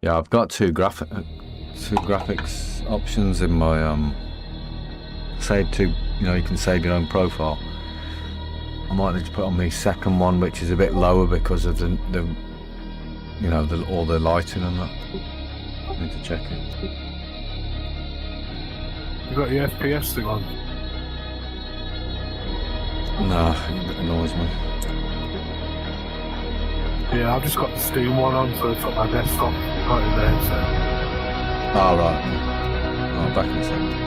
Yeah, I've got two graphics options in my save to. You can save your own profile. I might need to put on the second one, which is a bit lower because of the all the lighting and that. I need to check it. You got your FPS thing on? No, it annoys me. Yeah, I've just got the Steam one on, so it's on my desktop. Got it there, so. Oh, right. Oh, back in a second.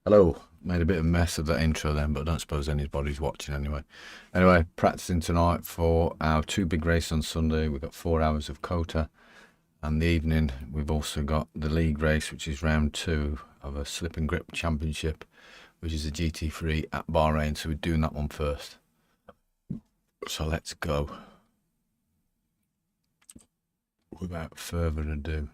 Hello, made a bit of a mess of that intro then, but I don't suppose anybody's watching anyway. Anyway, practicing tonight for our two big races on Sunday. We've got 4 hours of COTA, and the evening we've also got the league race, which is round 2 of a slip and grip championship, which is a GT3 at Bahrain. So we're doing that one first. So let's go. Without further ado.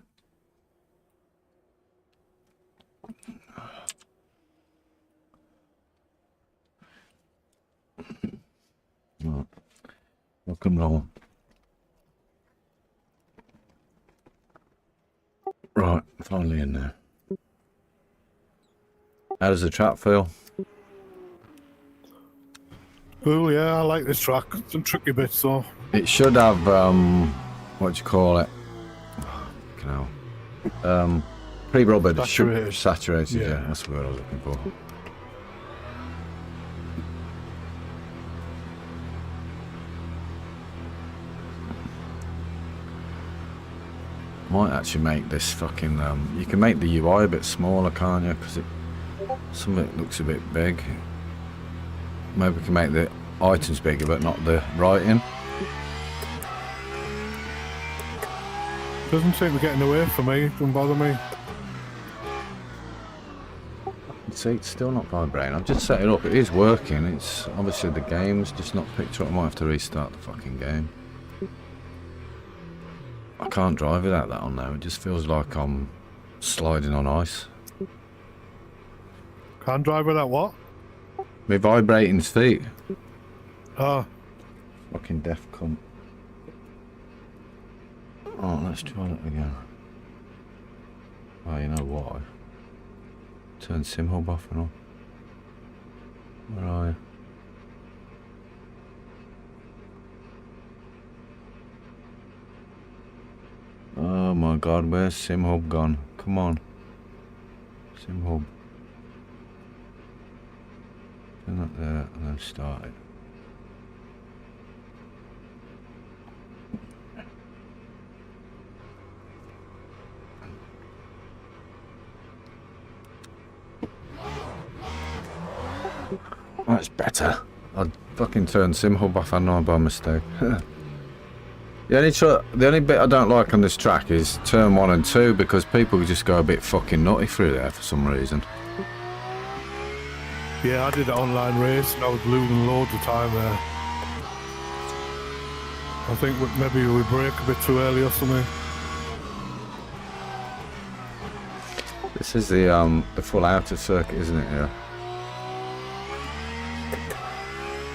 Right. Welcome on. Right, finally in there. How does the track feel? Oh yeah, I like this track. Some tricky bits though. It should have what do you call it? Pre-rubbered, saturated. Yeah, that's the word I was looking for. Might actually make this fucking you can make the UI a bit smaller, can't you? Because some of it looks a bit big. Maybe we can make the items bigger but not the writing. Doesn't seem to be getting away from me. Doesn't bother me. See, it's still not vibrating. I've just set it up. It is working. It's obviously the game's just not picked up. I might have to restart the fucking game. I can't drive without that on now. It just feels like I'm sliding on ice. Can't drive without what? My vibrating feet. Oh. Fucking deaf cunt. Oh, let's try that again. Oh, you know why? Turn sim hub off and on. Where are you? Oh my god, where's sim hub gone? Come on. Sim hub. Turn that there and then start it. That's better. I fucking turned sim hub off, I know, by mistake. The only bit I don't like on this track is turn 1 and 2 because people just go a bit fucking nutty through there for some reason. Yeah, I did an online race and I was losing loads of time there. I think maybe we brake a bit too early or something. This is the full outer circuit, isn't it? Yeah.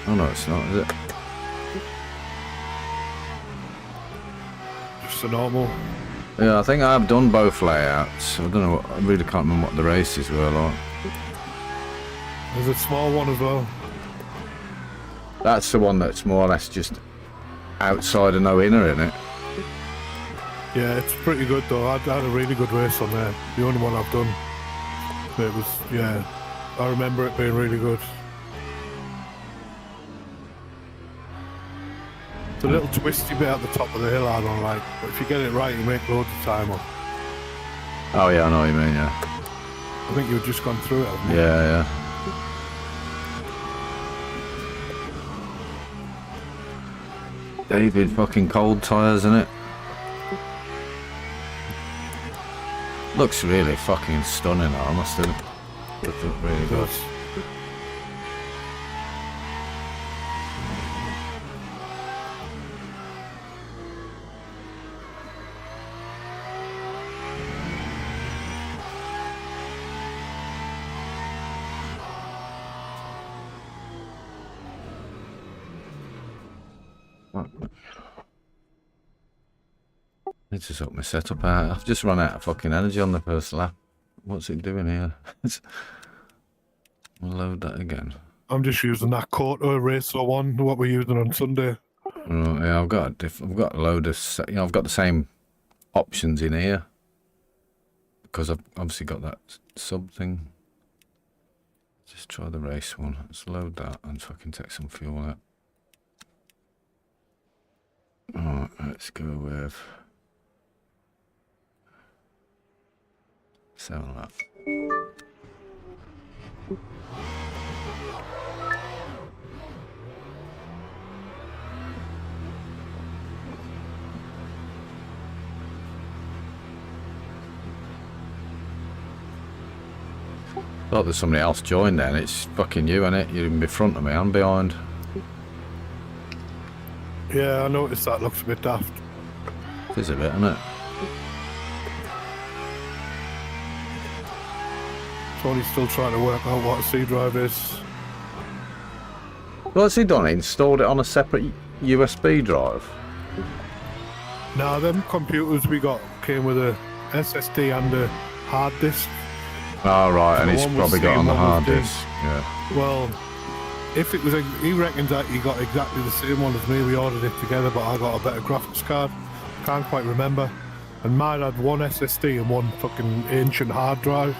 Oh no, it's not, is it? Just a normal. Yeah, I think I've done both layouts. I don't know. I really can't remember what the races were like. There's a small one as well. That's the one that's more or less just outside and no inner in it. Yeah, it's pretty good though. I had a really good race on there. The only one I've done. It was, yeah, I remember it being really good. It's a little twisty bit at the top of the hill I don't like, but if you get it right you make loads of time up. Oh yeah, I know what you mean, yeah. I think you've just gone through it, haven't you? Yeah, yeah. David fucking cold tyres in it. Looks really fucking stunning though, I must have. It look really It good. does. What? Need to sort my setup out. I've just run out of fucking energy on the first lap. What's it doing here? I'll load that again. I'm just using that COTA Racer one, what we're using on Sunday. Right, yeah, I've got a load of, I've got the same options in here because I've obviously got that sub thing. Just try the race one. Let's load that and fucking take some fuel out. Alright, let's go with 7 lap. Thought there's somebody else joined then. It's fucking you, innit? You're in front of me, I'm behind. Yeah, I noticed that looks a bit daft. It is a bit, isn't it? Tony's still trying to work out what a C drive is. What's he done? He installed it on a separate USB drive? Now, them computers we got came with a SSD and a hard disk. Oh, right, and The he's one with probably got C, on the one with hard D. disk. Yeah. Well, if it was, he reckons that he got exactly the same one as me. We ordered it together, but I got a better graphics card. Can't quite remember. And mine had one SSD and one fucking ancient hard drive,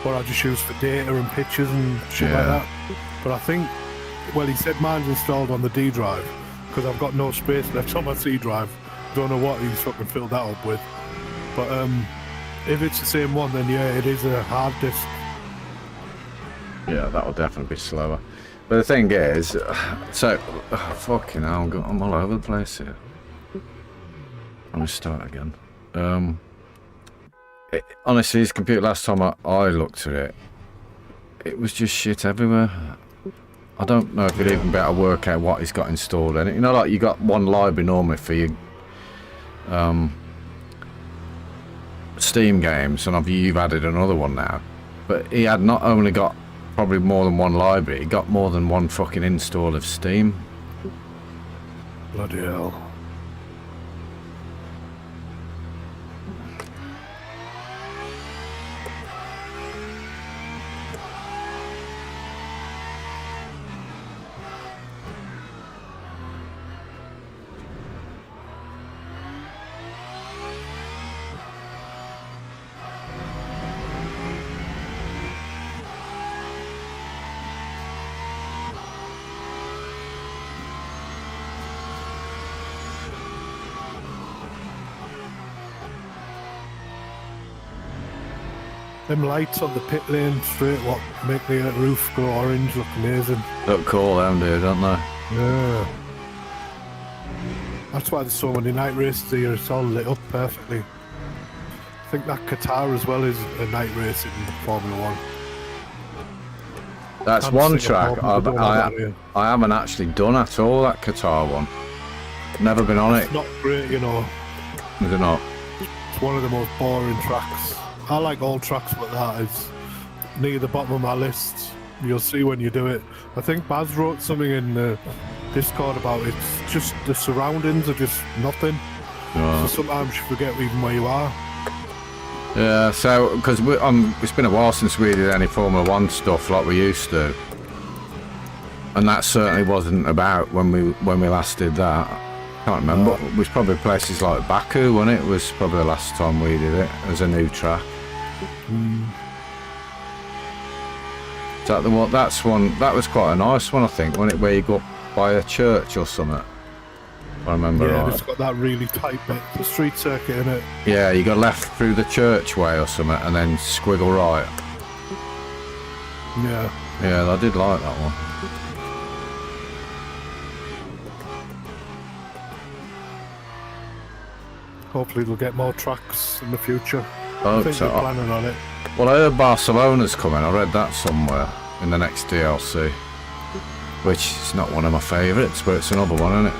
what I just used for data and pictures and shit like Yeah. that. But I think, well, he said mine's installed on the D drive because I've got no space left on my C drive. Don't know what he's fucking filled that up with. But if it's the same one, then yeah, it is a hard disk. Yeah, that'll definitely be slower. But the thing is, so, fucking hell, I'm all over the place here. Let me start again. Honestly, his computer, last time I looked at it, it was just shit everywhere. I don't know if you'd even be able to work out what he's got installed in it. You know, like you got one library normally for your Steam games, and you've added another one now. But he had not only got probably more than one library, he got more than one fucking install of Steam. Bloody hell. Them lights on the pit lane straight what make the roof go orange look amazing. Look cool, them do, don't they? Yeah. That's why there's so many night races here, it's all lit up perfectly. I think that Qatar as well is a night race in Formula 1. That's And one Singapore, track but we don't have that here. I haven't actually done at all, that Qatar one. Never been on it. It's not great, you know. Is it not? It's one of the most boring tracks. I like all tracks, but that is near the bottom of my list. You'll see when you do it. I think Baz wrote something in the Discord about it. It's just the surroundings are just nothing. So sometimes you forget even where you are. Yeah, so, because it's been a while since we did any Formula 1 stuff like we used to. And that certainly wasn't about when we last did that. Can't remember. It was probably places like Baku, wasn't it? It was probably the last time we did it as a new track. Is that the one? That's one. That was quite a nice one, I think, wasn't it? Where you go up by a church or something. If I remember right. It's got that really tight bit, the street circuit in it. Yeah, you got left through the churchway or something, and then squiggle right. Yeah. Yeah, I did like that one. Hopefully they'll get more tracks in the future. I think they're planning on it. Well, I heard Barcelona's coming. I read that somewhere in the next DLC. Which is not one of my favourites, but it's another one, isn't it?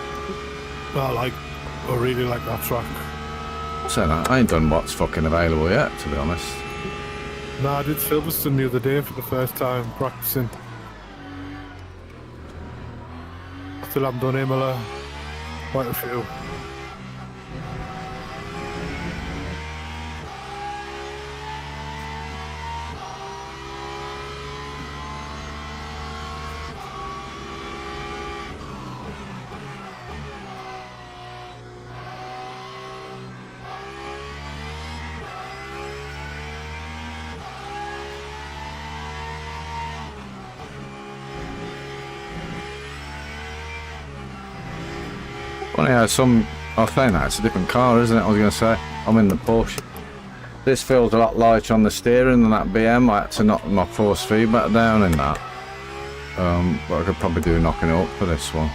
I really like that track. So I ain't done what's fucking available yet, to be honest. No, I did Silverstone the other day for the first time, practicing. Still haven't done Imola. Quite a few. Well, yeah, I think that's a different car, isn't it? I was going to say. I'm in the Porsche. This feels a lot lighter on the steering than that BM. I had to knock my force feedback down in that. But I could probably do knocking it up for this one.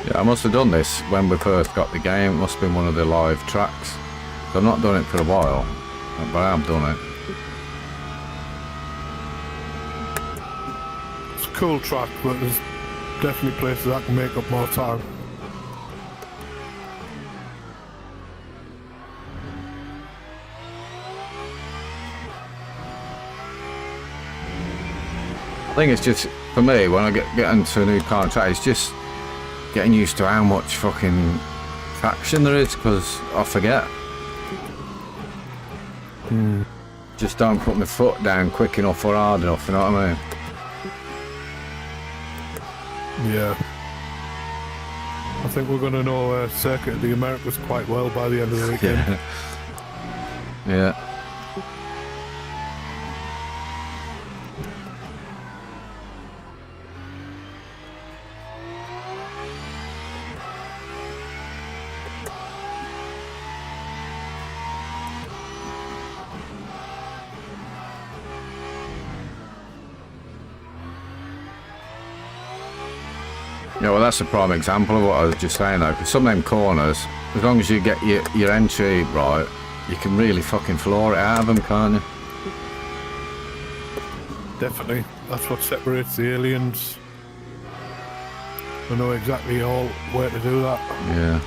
Yeah, I must have done this when we first got the game. It must have been one of the live tracks. So I've not done it for a while, but I have done it. It's a cool track, but there's definitely places that can make up more time. I think it's just, for me, when I get into a new car and track, it's just getting used to how much fucking traction there is, because I forget. Just don't put my foot down quick enough or hard enough, you know what I mean? Yeah. I think we're going to know Circuit of the Americas quite well by the end of the weekend. Yeah. Yeah, well, that's a prime example of what I was just saying, though. Because some of them corners, as long as you get your entry right, you can really fucking floor it out of them, can't you? Definitely. That's what separates the aliens. I know exactly all where to do that. Yeah.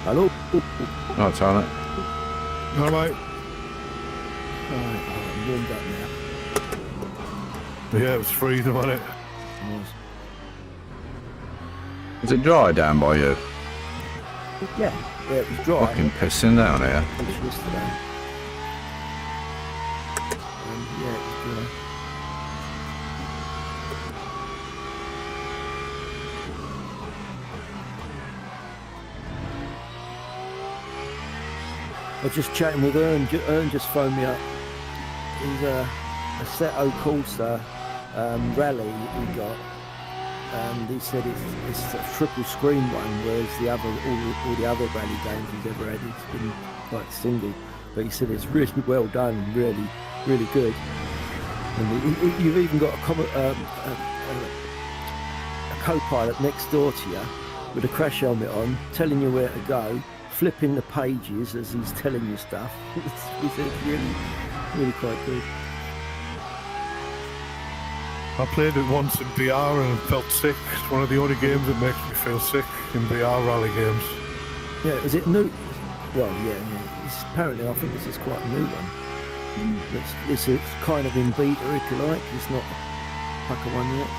Hello? Oh, Tyler. All right. Alright, I'm warmed up now. Yeah, it was freezing, wasn't it? Nice. Is it dry down by you? Yeah, it was dry. Fucking pissing down here. Finished yesterday. Yeah, it was dry. I was just chatting with Ern. Ern just phoned me up. He's a Assetto Corsa rally he got. And he said it's a triple screen one, whereas all the other rally games he's ever had, it's been like single. But he said it's really well done, and really, really good. And you've even got a co-pilot next door to you with a crash helmet on, telling you where to go, flipping the pages as he's telling you stuff. He said it's really, really quite good. I played it once in VR and felt sick. It's one of the only games that makes me feel sick in VR rally games. Yeah, is it new? Well, yeah. It's apparently, I think this is quite a new one. It's kind of in beta, if you like. It's not a pucker one yet.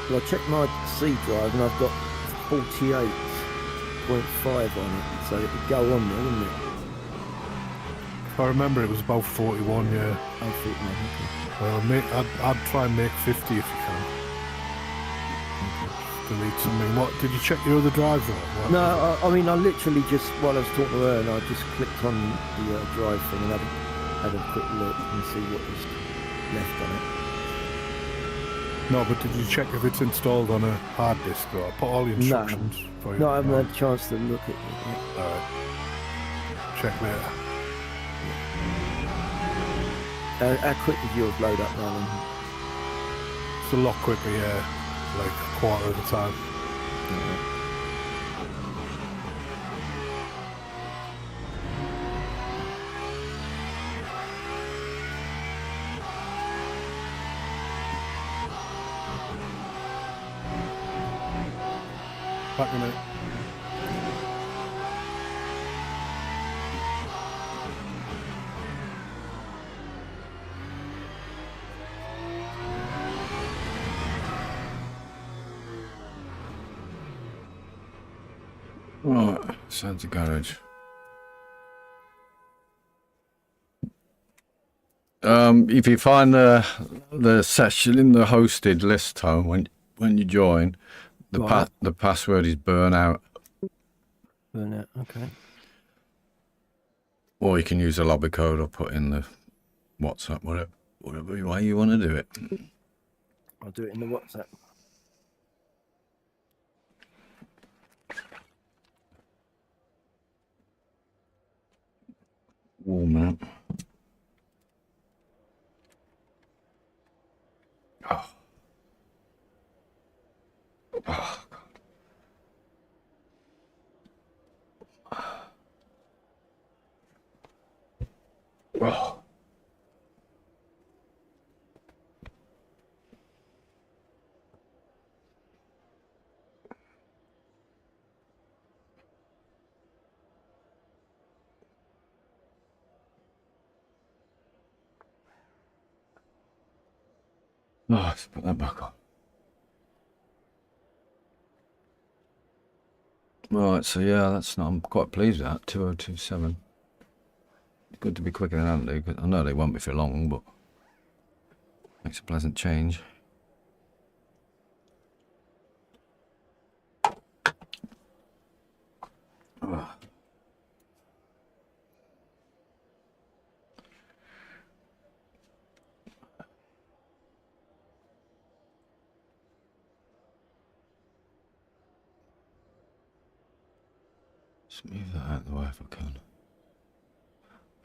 Well, I checked my C drive and I've got 48.5 on it, so it would go on there, wouldn't it? If I remember, it was about 41, yeah. I thought, no, Well, I'd try and make 50 if you can. Delete something. What, did you check your other drives or what? No, I mean, I literally just, while I was talking to her, and I just clicked on the drive thing and had a quick look and see what was left on it. No, but did you check if it's installed on a hard disk or put all the instructions for you? No, I haven't had a chance to look at it yet. Alright. Check later. How quick did yours load up now then? It's a lot quicker, yeah. Like a quarter of the time. Back in it. Right, sounds a garage. If you find the session in the hosted list, Tom, when you join, Right. the password is burnout, Burnout, okay. or you can use the lobby code or put in the WhatsApp, whatever way you want to do it. I'll do it in the WhatsApp. Warm out. Oh. Oh, God. Oh. Oh, let's put that back on. Right, so yeah, I'm quite pleased with that. 2027. It's good to be quicker than Andy. I know they won't be for long, but makes a pleasant change. Oh. Just move that out of the way if I can.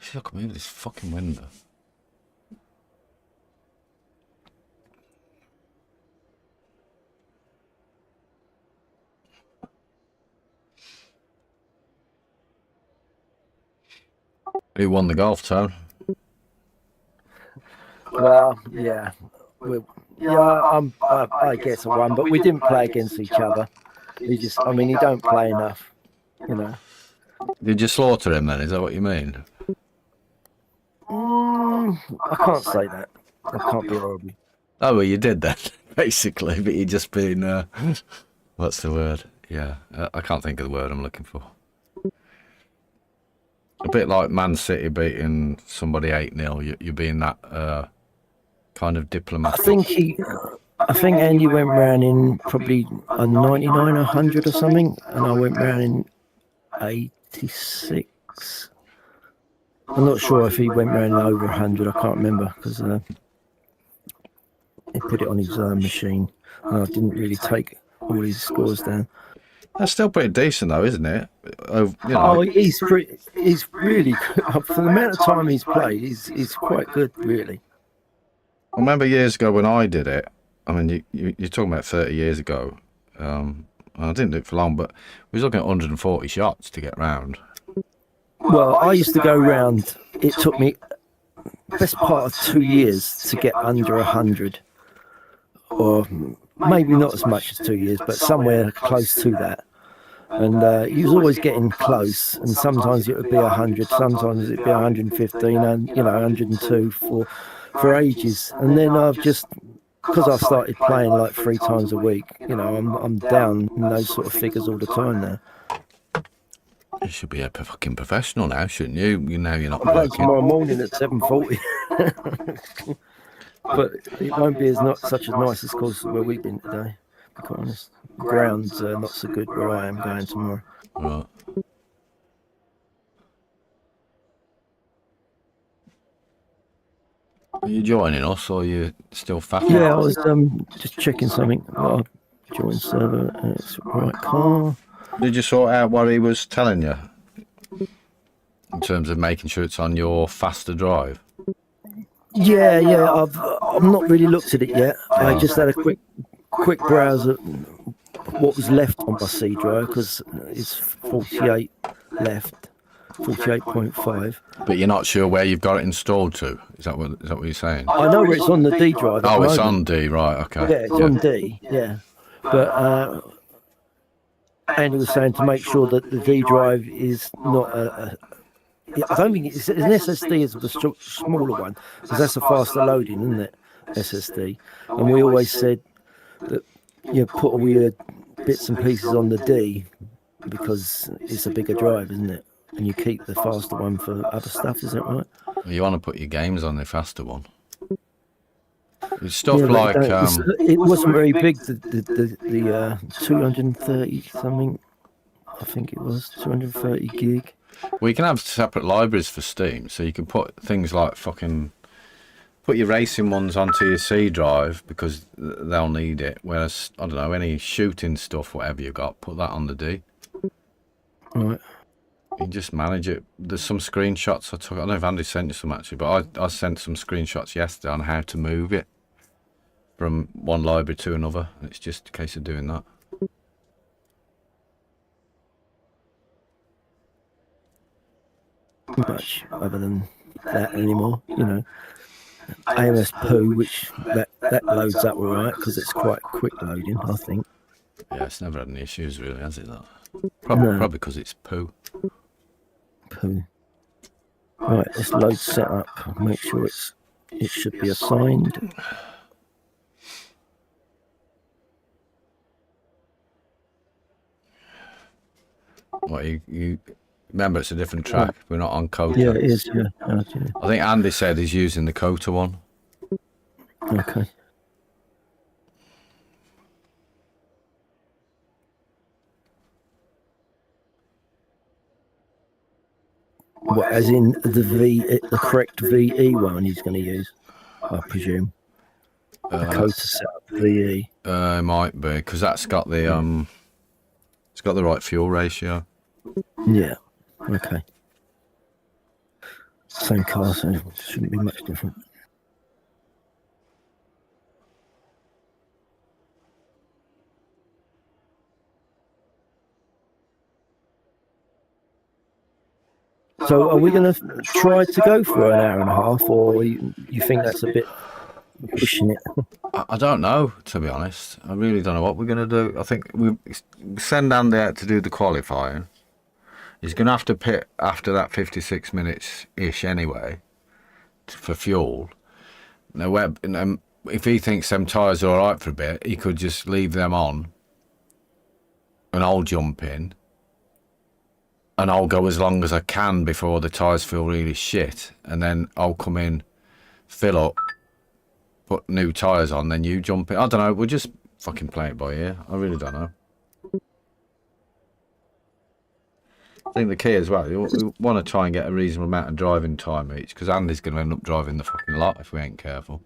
See, I can move this fucking window. Who won the golf, Tone? Well, yeah, I guess I won, but we didn't play against each other. I mean, he don't play enough, you know. Did you slaughter him then? Is that what you mean? I can't say that. I can't be horrible. Oh, well, you did then, basically, but you just been, what's the word? Yeah, I can't think of the word I'm looking for. A bit like Man City beating somebody 8-0, you're being that kind of diplomatic. I think Andy went round in probably a 99, 100 or something, and I went round in 86. I'm not sure if he went round over 100. I can't remember because he put it on his machine, and I didn't really take all his scores down. That's still pretty decent, though, isn't it? He's really good. For the amount of time he's played, he's quite good, really. I remember years ago when I did it. I mean, you're talking about 30 years ago. I didn't do it for long, but we was looking at 140 shots to get round. Well, I used to go round. It took me best part of 2 years to get under 100, or maybe not as much as 2 years, but somewhere close to that. And he was always getting close, and sometimes it would be 100, sometimes it'd be 115, and 102 for ages. And then I've just, because I started playing like 3 times a week, I'm down in those sort of figures all the time now. You should be a fucking professional now, shouldn't you? You know you're not I'm playing working. tomorrow morning at 7:40. But it won't be such as nice as course where we've been today, to be quite honest. The ground's not so good where I am going tomorrow. Right. Are you joining us, or are you still faffing? Yeah, I was just checking something. I'll join server. It's right car. Did you sort out what he was telling you in terms of making sure it's on your faster drive? Yeah. I've not really looked at it yet. I just had a quick browse at what was left on my C drive because it's 48 left, 48.5. But you're not sure where you've got it installed to. Is that what you're saying? I know where it's on the D drive. Oh, it's on D, right? Okay. Yeah, it's on D. Yeah, but Andy was saying to make sure that the D drive is not I don't think it's an SSD is the smaller one because that's a faster loading, isn't it? SSD, and we always said that you put all your bits and pieces on the D because it's a bigger drive, isn't it? And you keep the faster one for other stuff. Is that right? Well, you want to put your games on the faster one. It's stuff Yeah, like it wasn't very big. The 230 something. I think it was 230 gig. well, you can have separate libraries for Steam, so you can put things like put your racing ones onto your C drive because they'll need it. Whereas I don't know, any shooting stuff, whatever you got, put that on the D. Right. You can just manage it. There's some screenshots I took. I don't know if Andy sent you some actually, but I sent some screenshots yesterday on how to move it from one library to another. It's just a case of doing that. Much other than that anymore, AMS poo, which that loads up all right because it's quite quick loading, I think. Yeah, it's never had any issues really, has it? That probably because it's poo. Poo. Right, let's load setup. Make sure it should be assigned. What you remember? It's a different track. We're not on COTA. Yeah, it is. Yeah. I think Andy said he's using the COTA one. Okay. What, as in the correct VE one he's going to use, I presume. The COTA setup VE. It might be because that's got the it's got the right fuel ratio. Yeah. Okay. Same car, so it shouldn't be much different. So are we going to try to go for an hour and a half, or you think that's a bit pushing it? I don't know, to be honest. I really don't know what we're going to do. I think we send Andy out to do the qualifying. He's going to have to pit after that 56 minutes-ish anyway for fuel. Now, if he thinks them tyres are all right for a bit, he could just leave them on and I'll jump in and I'll go as long as I can before the tyres feel really shit, and then I'll come in, fill up, put new tyres on, then you jump in. I don't know, we'll just fucking play it by ear. I really don't know. I think the key as well, we want to try and get a reasonable amount of driving time each, because Andy's going to end up driving the fucking lot if we ain't careful.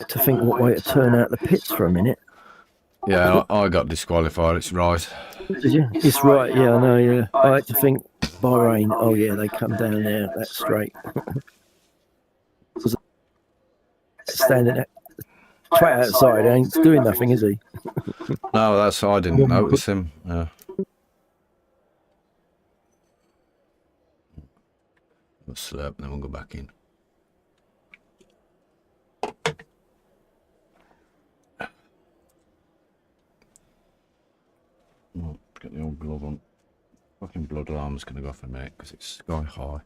To think what way to turn out the pits for a minute. Yeah, I got disqualified, it's right. Did you? It's right, yeah, I know, yeah. I like to think Bahrain, oh yeah, they come down there, that's straight. Standing there, twat outside, ain't doing nothing, is he? No, I didn't notice him. Yeah. We'll slurp and then we'll go back in. Oh, get the old glove on. Fucking blood alarm's going to go off in a minute because it's sky high.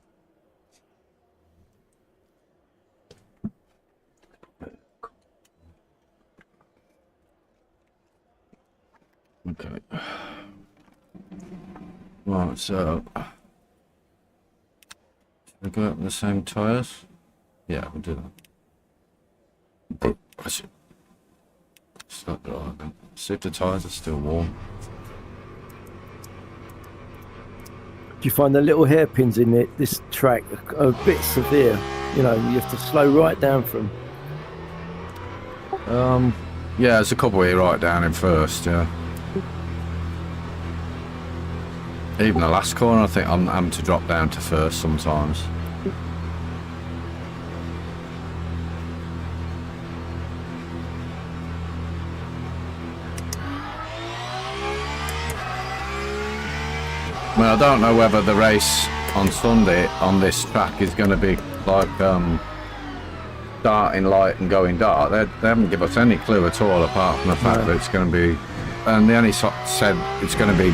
Okay. Right, so we go up the same tyres? Yeah, we'll do that. Start driving. See if the tyres are still warm. Do you find the little hairpins in this track are a bit severe? You know, you have to slow right down from. Yeah, there's a couple here right down in first, yeah. Even the last corner, I think I'm having to drop down to first sometimes. Well, I don't know whether the race on Sunday on this track is going to be like starting light and going dark. They haven't given us any clue at all, apart from the fact that it's going to be, and they only said it's going to be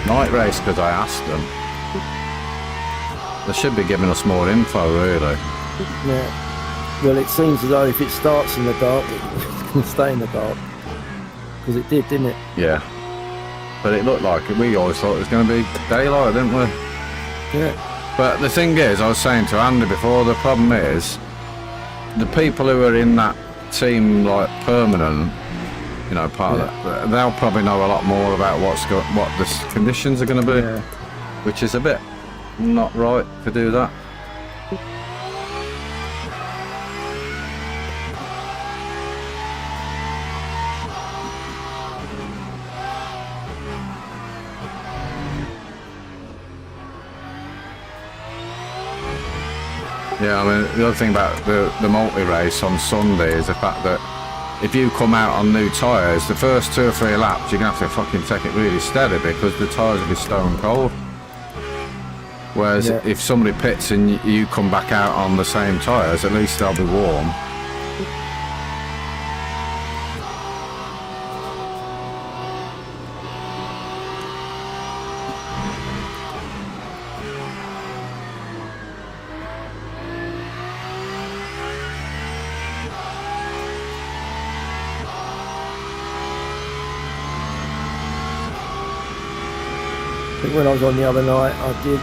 night race because I asked them. They should be giving us more info, really. Yeah. Well, it seems as though if it starts in the dark, it's going to stay in the dark. Because it did, didn't it? Yeah. But it looked like it. We always thought it was going to be daylight, didn't we? Yeah. But the thing is, I was saying to Andy before, the problem is, the people who are in that team, like permanent, you know, part of that, they'll probably know a lot more about what the conditions are going to be, which is a bit not right to do that. Yeah, I mean, the other thing about the multi-race on Sunday is the fact that if you come out on new tyres, the first 2 or 3 laps, you're going to have to fucking take it really steady because the tyres will be stone cold. Whereas if somebody pits and you come back out on the same tyres, at least they'll be warm. I think when I was on the other night, I did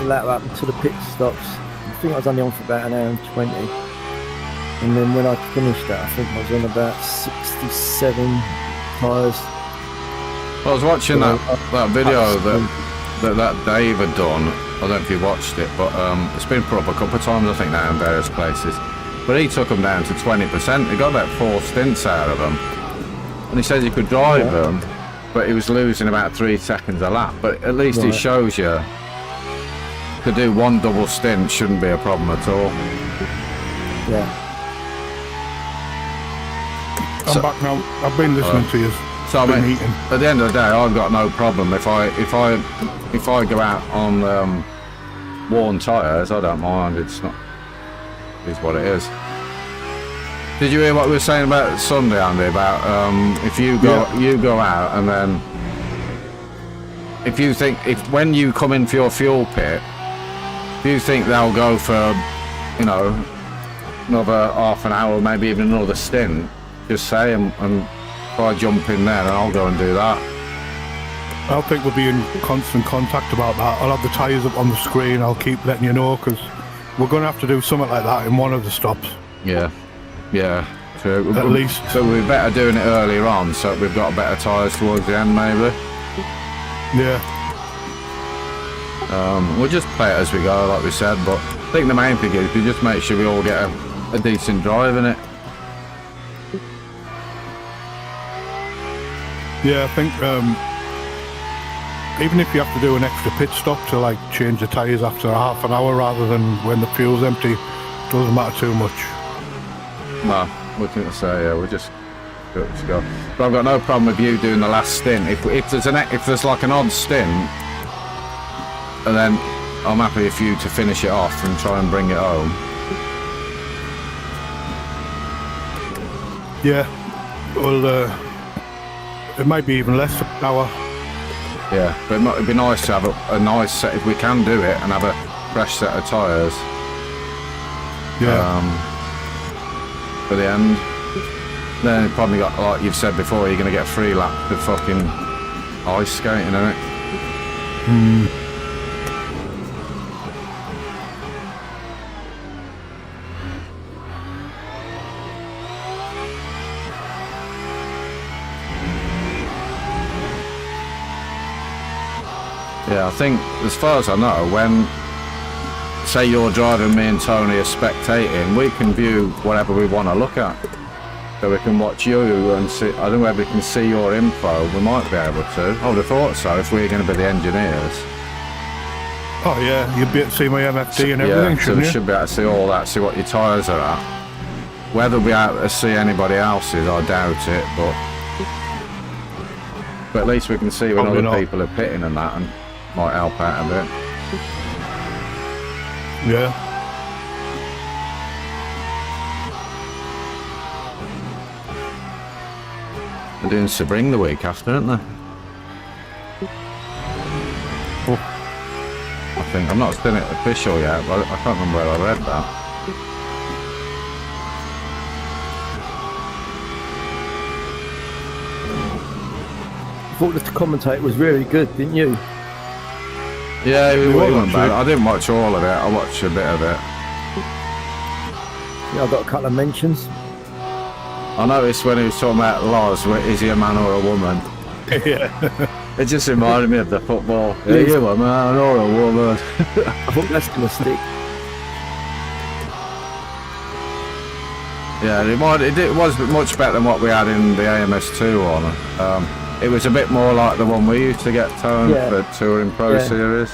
lap up until the pit stops. I think I was only on for about an hour and 20. And then when I finished that, I think I was on about 67 tyres. I was watching that video that Dave had done. I don't know if you watched it, but it's been put up a couple of times, I think, now in various places. But he took them down to 20%. He got about 4 stints out of them. And he says he could drive them, but he was losing about 3 seconds a lap. But at least it shows you to do 1 double stint shouldn't be a problem at all. Yeah. I'm back now. I've been listening to you. So I been mean, eating. at the end of the day, I've got no problem if I go out on worn tyres. I don't mind. It's not. It's what it is. Did you hear what we were saying about Sunday, Andy? About if you go out and then if when you come in for your fuel pit, if you think they'll go for, you know, another half an hour, maybe even another stint, just say and if I jump in there, then I'll go and do that. I think we'll be in constant contact about that. I'll have the tyres up on the screen. I'll keep letting you know, because we're going to have to do something like that in one of the stops. Yeah, true. At least. So we're better doing it earlier on, so we've got better tyres towards the end, maybe. Yeah. We'll just play it as we go, like we said, but I think the main thing is we just make sure we all get a decent drive in it. Yeah, I think even if you have to do an extra pit stop to like change the tyres after half an hour rather than when the fuel's empty, doesn't matter too much. No, what can I say? Yeah, we'll just do it as we go. But I've got no problem with you doing the last stint. If there's like an odd stint, and then I'm happy for you to finish it off and try and bring it home. Yeah. Well, it might be even less than an hour. Yeah, but it'd be nice to have a nice set, if we can do it, and have a fresh set of tyres. Yeah. For the end. Then you've probably got, like you've said before, you're going to get 3 laps of fucking ice skating, isn't it? Yeah, I think, as far as I know, when, say you're driving, me and Tony are spectating, we can view whatever we want to look at. So we can watch you and see, I don't know whether we can see your info, we might be able to. I would have thought so, if we're going to be the engineers. Oh yeah, you'd be able to see my MFD and everything, Yeah, so shouldn't we you? should be able to see all that, see what your tyres are at. Whether we'll be able to see anybody else's, I doubt it, but at least we can see when Probably other not. people are pitting and that, and might help out a bit. Yeah. They're doing Sebring the week after, aren't they? Oh. I think, I'm not seen it official yet, but I can't remember where I read that. I thought the commentator was really good, didn't you? Yeah, it was wasn't actually. bad. I didn't watch all of it, I watched a bit of it. Yeah, I got a couple of mentions. I noticed when he was talking about Loz, is he a man or a woman? Yeah. It just reminded me of the football. Are you a man or a woman? I thought that's gonna stick. Yeah, it was much better than what we had in the AMS2 one. It was a bit more like the one we used to get, Tone, Yeah. for Touring Pro Yeah. Series.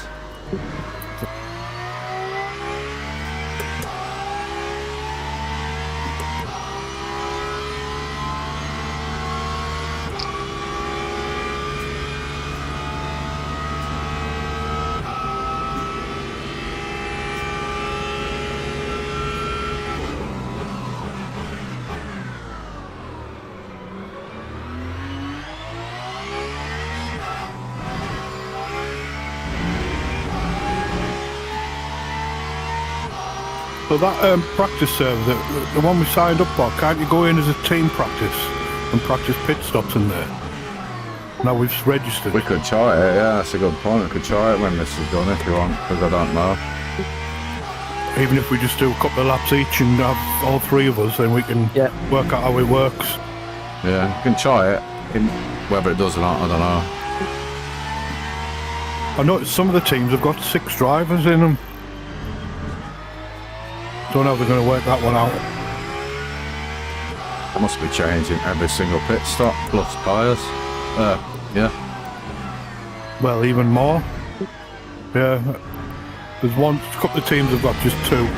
So that practice server, the one we signed up for, can't you go in as a team practice and practice pit stops in there? Now we've registered. We could try it, yeah, that's a good point. We could try it when this is done if you want, because I don't know. Even if we just do a couple of laps each and have all 3 of us, then we can Yeah. work out how it works. Yeah, you can try it. Whether it does or not, I don't know. I noticed some of the teams have got 6 drivers in them. Don't know how they're going to work that one out. Must be changing every single pit stop plus tyres. Yeah. Well, even more. Yeah. There's a couple of teams have got just 2.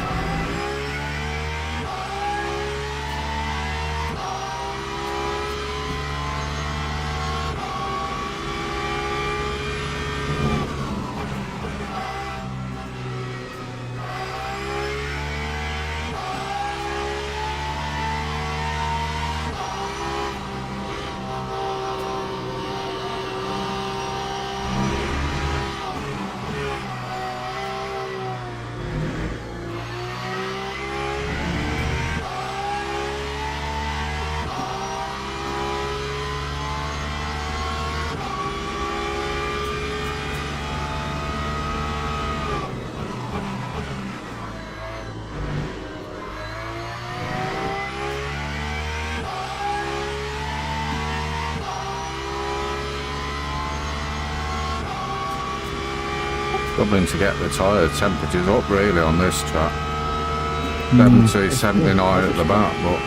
Struggling to get the tyre temperatures up really on this track. 70, 79 at the back, but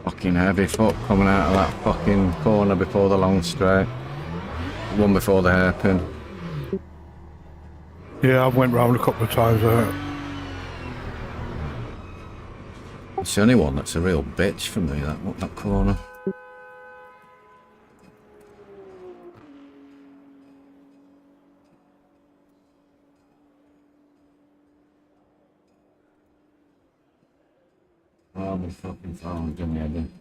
fucking heavy foot coming out of that fucking corner before the long straight. One before the hairpin. Yeah, I've went round a couple of times. It's the only one that's a real bitch for me, that corner. Oh, my fucking phone's done me again.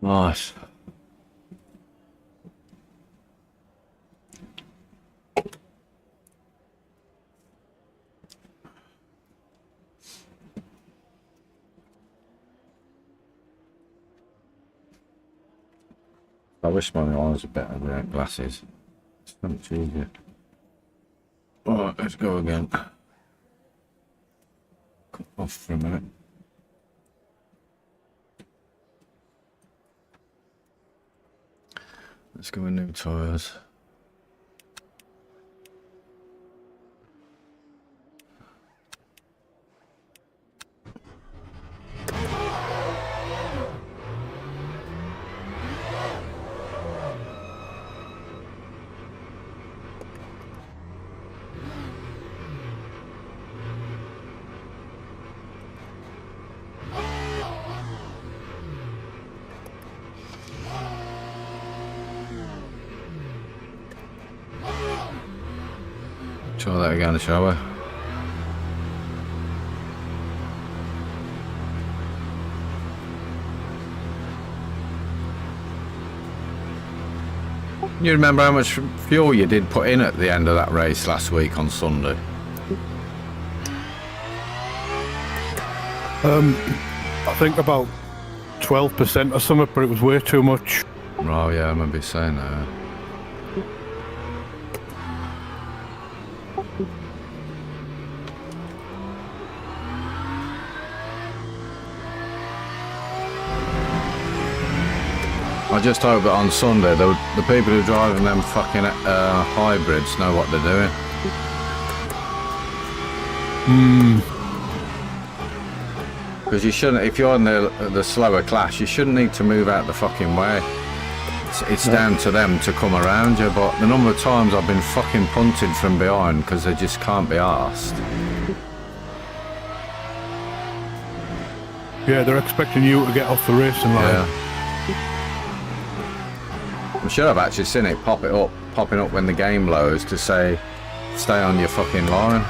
Nice. I wish my eyes were better without glasses. It's so much easier. Alright, let's go again. Cut off for a minute. Let's go with new tyres. Try that again, shall we? You remember how much fuel you did put in at the end of that race last week on Sunday? I think about 12% or something, but it was way too much. Oh yeah, I remember you saying that. I just hope that on Sunday the people who are driving them fucking hybrids know what they're doing. Because you shouldn't, if you're in the slower class, you shouldn't need to move out the fucking way. It's down to them to come around you, but the number of times I've been fucking punted from behind because they just can't be arsed. Yeah, they're expecting you to get off the racing line. Yeah. I'm sure I've actually seen it popping up when the game loads to say, stay on your fucking line.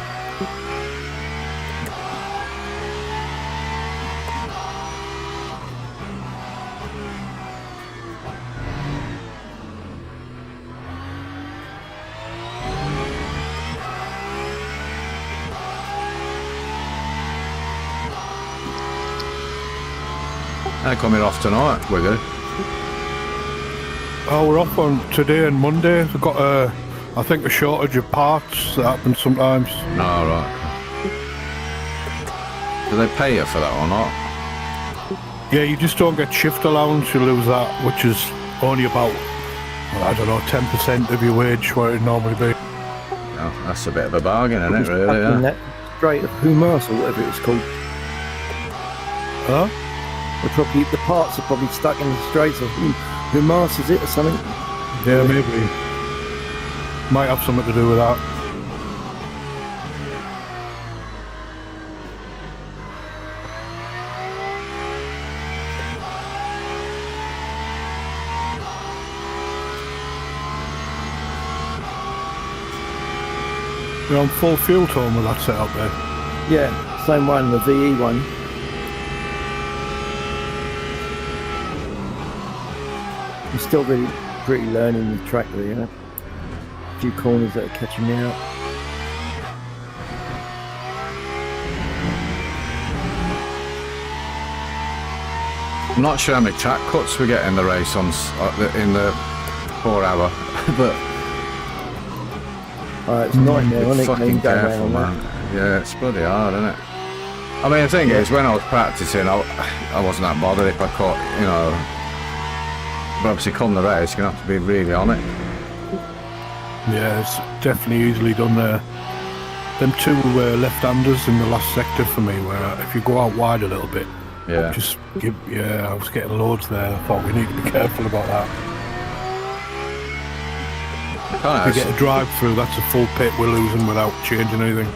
They're coming off tonight, we're good. Oh, we're off on today and Monday. We've got I think a shortage of parts that happens sometimes. No, right. Do they pay you for that or not? Yeah, you just don't get shift allowance, you lose that, which is only about, I don't know, 10% of your wage, what it'd normally be. I Well, that's a bit of a bargain, isn't it, really? Stuck in Yeah. that Strait of Humas or whatever it's called. Huh? The parts are probably stuck in the Straits of Humas, is it, or something? Yeah, maybe. Might have something to do with that. You're on full fuel tone with that setup there. Yeah, same one, the VE one. I'm still really pretty learning the track there, you know. A few corners that are catching me out. I'm not sure how many track cuts we get in the race in the 4 hour, but It's a nightmare, isn't it? fucking Going careful, round man. Yeah, it's bloody hard, isn't it? I mean, the thing is, when I was practicing, I wasn't that bothered if I caught, you know. But obviously, come the race, you're gonna have to be really on it. Yeah, it's definitely easily done there. Them two left-handers in the last sector for me, where if you go out wide a little bit, Yeah. I was getting loads there. I thought we need to be careful about that. Can't If we get a drive through, that's a full pit we're losing without changing anything.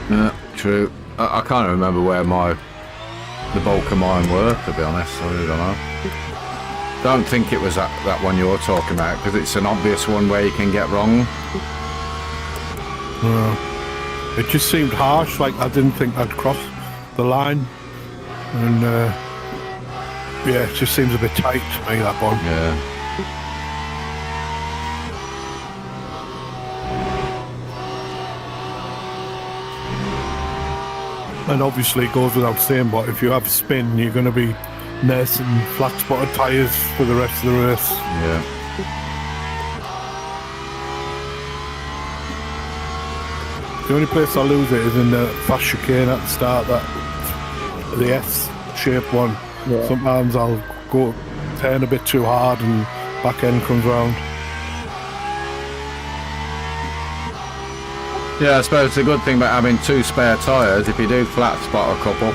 Yeah, true. I can't remember where the bulk of mine were, to be honest. I really don't know. Don't think it was that one you're talking about, because it's an obvious one where you can get wrong. It just seemed harsh, like I didn't think I'd cross the line. And yeah, it just seems a bit tight to me, that one. Yeah. And obviously it goes without saying, but if you have spin, you're going to be nursing flat spotted tyres for the rest of the race. Yeah. The only place I lose it is in the fast chicane at the start, the S-shaped one. Yeah. Sometimes I'll go turn a bit too hard and back end comes round. Yeah, I suppose the good thing about having 2 spare tyres, if you do flat spot a couple,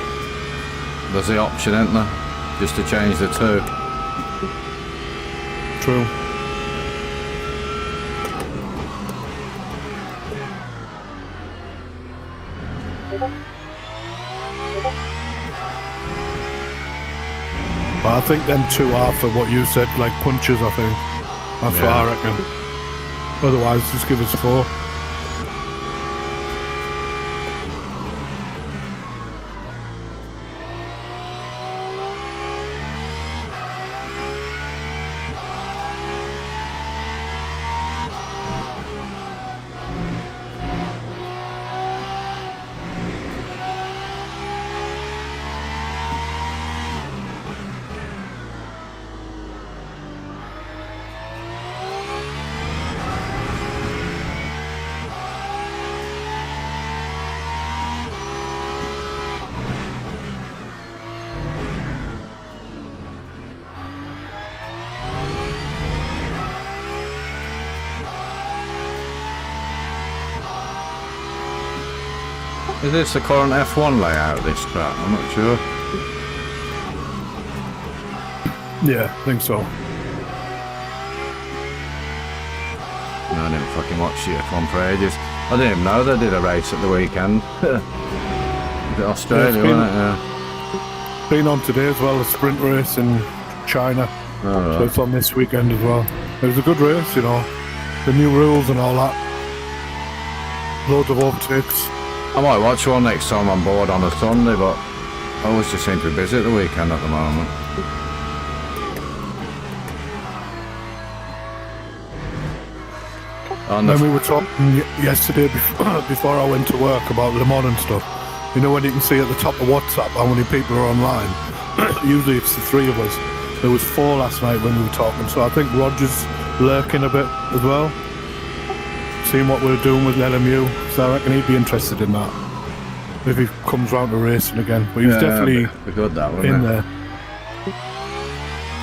there's the option, isn't there? Just to change the 2. True. But I think them 2 are for what you said, like punches, I think. That's what I reckon. Otherwise, just give us 4. Is this the current F1 layout, this track? I'm not sure. Yeah, I think so. No, I didn't fucking watch the F1 for ages. I didn't even know they did a race at the weekend. Was it Australia, Yeah, wasn't it? Yeah. Been on today as well, a sprint race in China. Oh, So right. it's on this weekend as well. It was a good race, you know. The new rules and all that. Loads of overtakes. I might watch one next time I'm bored on a Sunday, but I always just seem to be busy at the weekend at the moment. And Then we were talking yesterday before I went to work about Le Mans and stuff. You know when you can see at the top of WhatsApp how many people are online? Usually it's the 3 of us. There was 4 last night when we were talking, so I think Roger's lurking a bit as well. Seeing what we're doing with LMU, so I reckon he'd be interested in that. If he comes round to racing again. But he's definitely be good, that, wouldn't in it? there.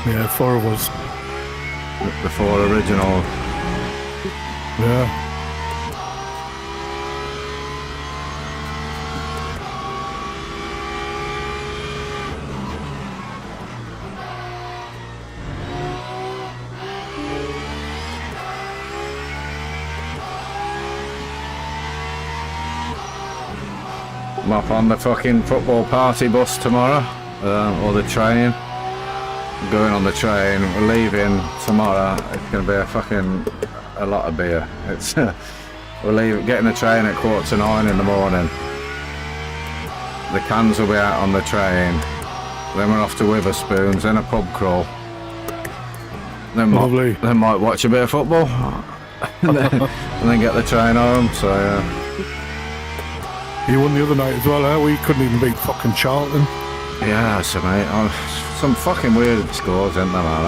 Yeah, 4 of us. The 4 original Yeah. I'm off on the fucking football party bus tomorrow, or the train. I'm going on the train. We're leaving tomorrow. It's going to be a lot of beer. It's we're getting the train at 9:15 in the morning. The cans will be out on the train. Then we're off to Witherspoons, then a pub crawl. Then Lovely. Then might watch a bit of football, and then get the train home. So. You won the other night as well, eh? We couldn't even beat fucking Charlton. Yeah, so mate, some fucking weird scores, isn't there, man?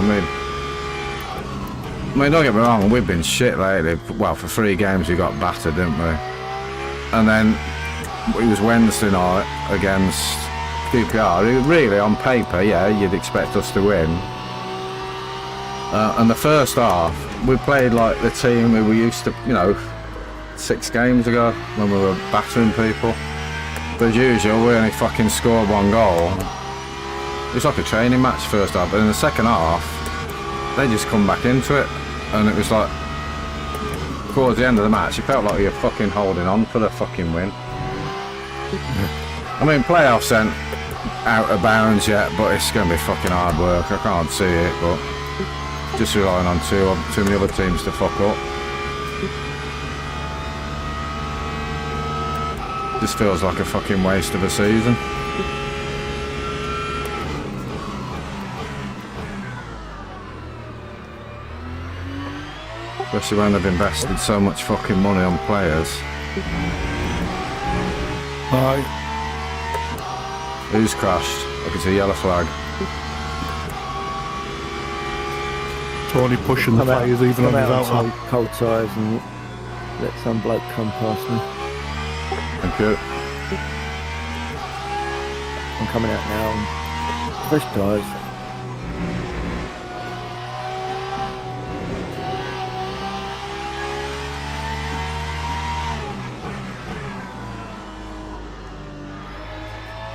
I mean, don't get me wrong, we've been shit lately. Well, for 3 games we got battered, didn't we? And then it was Wednesday night against QPR. Really, on paper, yeah, you'd expect us to win. And the first half, we played like the team we were used to, 6 games ago when we were battering people. But as usual, we only fucking scored 1 goal. It was like a training match first half, but in the second half, they just come back into it. And it was like, towards the end of the match, it felt like you were fucking holding on for the fucking win. I mean, playoffs ain't out of bounds yet, but it's going to be fucking hard work. I can't see it, but just relying on too many other teams to fuck up. This feels like a fucking waste of a season. Especially when they've invested so much fucking money on players. Aye. Who's crashed? Look, it's a yellow flag. Tony pushing the tyres even on his outside. Cold tyres and let some bloke come past me. Thank you. I'm coming out now. Fresh tyres.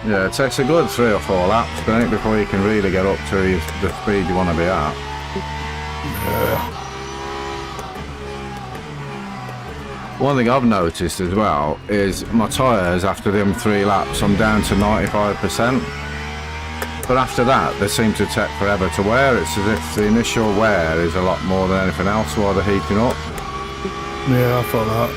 Yeah, it takes a good 3 or 4 laps, don't it, before you can really get up to the speed you want to be at. Yeah. One thing I've noticed as well is my tyres, after them 3 laps, I'm down to 95%. But after that, they seem to take forever to wear. It's as if the initial wear is a lot more than anything else while they're heating up. Yeah, I thought that.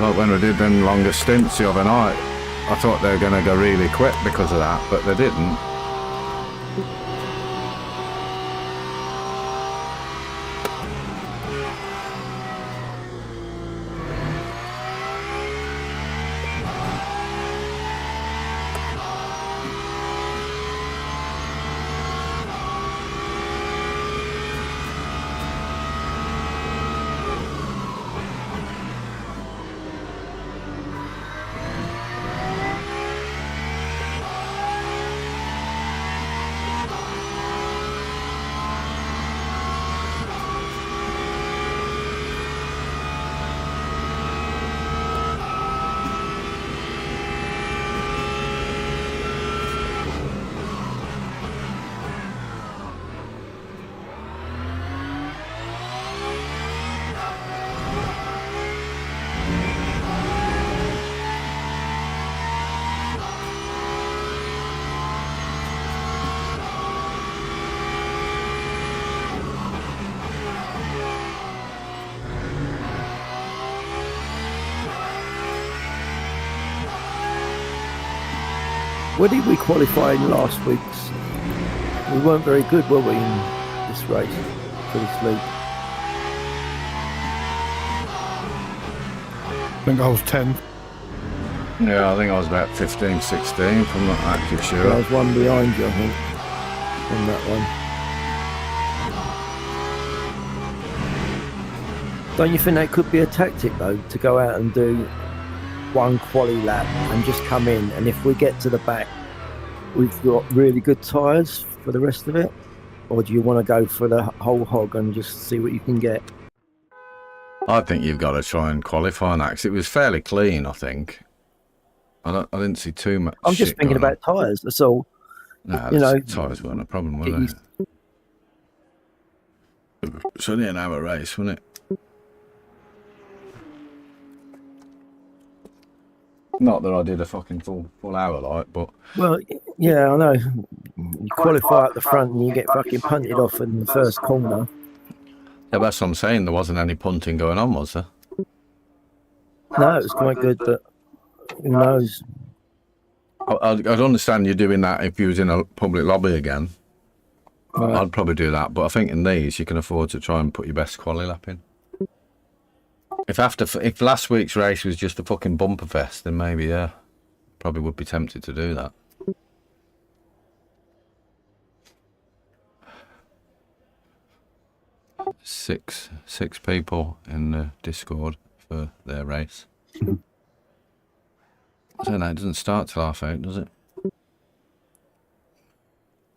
Like when we did them longer stints the other night, I thought they were going to go really quick because of that, but they didn't. Where did we qualify in last week's? We weren't very good, were we, in this race for this league? I think I was 10th. Yeah, I think I was about 15, 16, if I'm not actually sure. I was one behind you, I think, on that one. Don't you think that could be a tactic, though, to go out and do one quali lap and just come in, and if we get to the back, we've got really good tyres for the rest of it? or do you want to go for the whole hog and just see what you can get? I think you've got to try and qualify now, 'cause it was fairly clean, I think. I didn't see too much I'm just shit thinking going on. about tyres. That's all. Nah, You know, the tyres weren't a problem, were get they? used- It's only an hour race, wasn't it? Not that I did a fucking full hour, like, but Well, yeah, I know. You qualify at the front and you get fucking punted off in the first corner. yeah, that's what I'm saying. There wasn't any punting going on, was there? No, it was quite good, but who knows? I'd understand you doing that if you was in a public lobby again. Right. I'd probably do that, but I think in these you can afford to try and put your best quali lap in. If last week's race was just a fucking bumper fest, then maybe yeah, probably would be tempted to do that. Six people in the Discord for their race. I don't know, it doesn't start till 8:30, does it?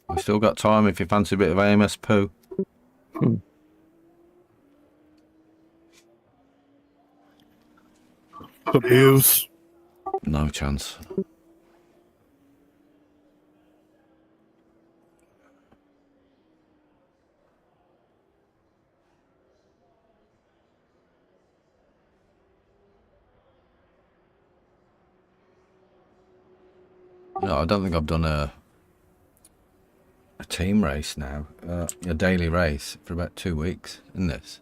We've still got time if you fancy a bit of AMS poo. Up to yous. No chance. No, I don't think I've done a team race now, a daily race for about 2 weeks in this.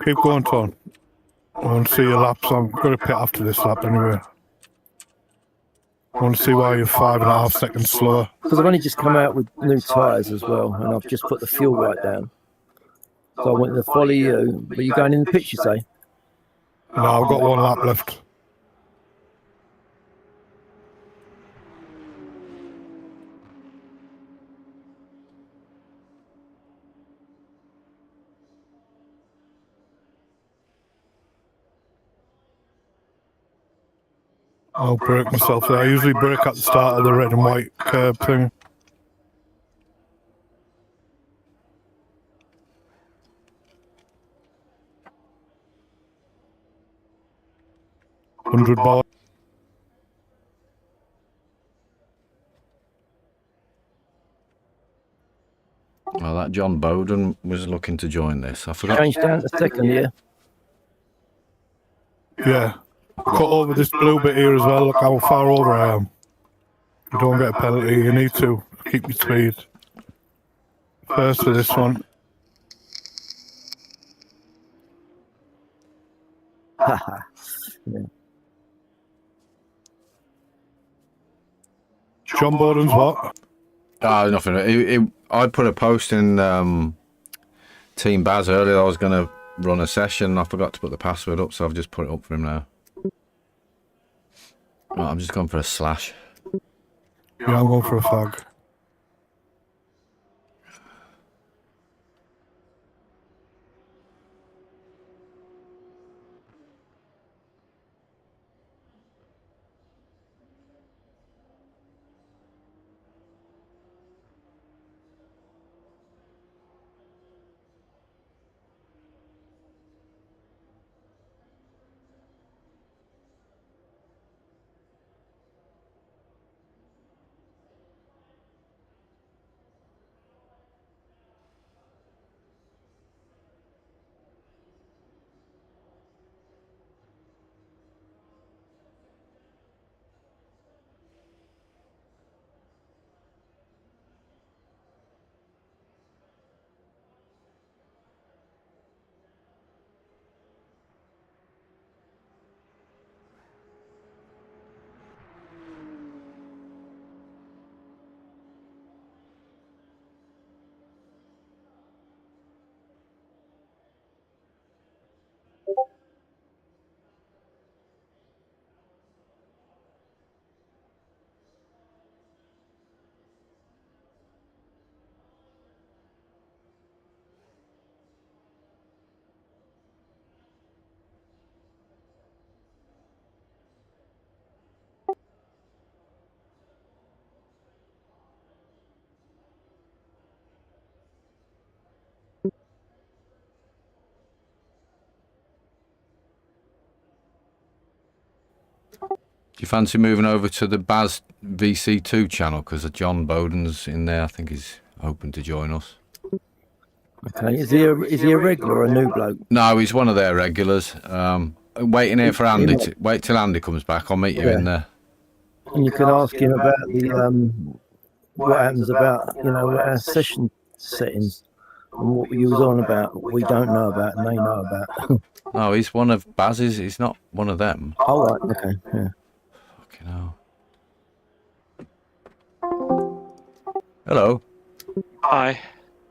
Keep going, Ton. I want to see your laps. I'm going to pit after this lap anyway. I want to see why you're 5.5 seconds slower. Because I've only just come out with new tyres as well, and I've just put the fuel right down. So I wanted to follow you, but you're going in the pitch, you say? No, I've got 1 lap left. I'll brake myself there. I usually brake at the start of the red and white curb thing. $100. Well, that John Bowden was looking to join this. I forgot. Change down to second, yeah? Yeah. Cut over this blue bit here as well. Look how far over I am. You don't get a penalty. You need to keep your speed. First for this one. Yeah. John Bowden's what? Nothing. I put a post in Team Baz earlier. I was going to run a session. I forgot to put the password up, so I've just put it up for him now. Right, I'm just going for a slash. Yeah, I'm going for a fag. you fancy moving over to the Baz VC2 channel? Because John Bowden's in there. I think he's hoping to join us. Okay, is he a regular or a new bloke? No, he's one of their regulars. Waiting here for Andy. Wait till Andy comes back. I'll meet you in there. And you can ask him about the what happens about our session settings and what you was on about. What we don't know about and they know about. No, he's one of Baz's. He's not one of them. Oh right, okay, yeah. Fucking hell. Hello. Hi.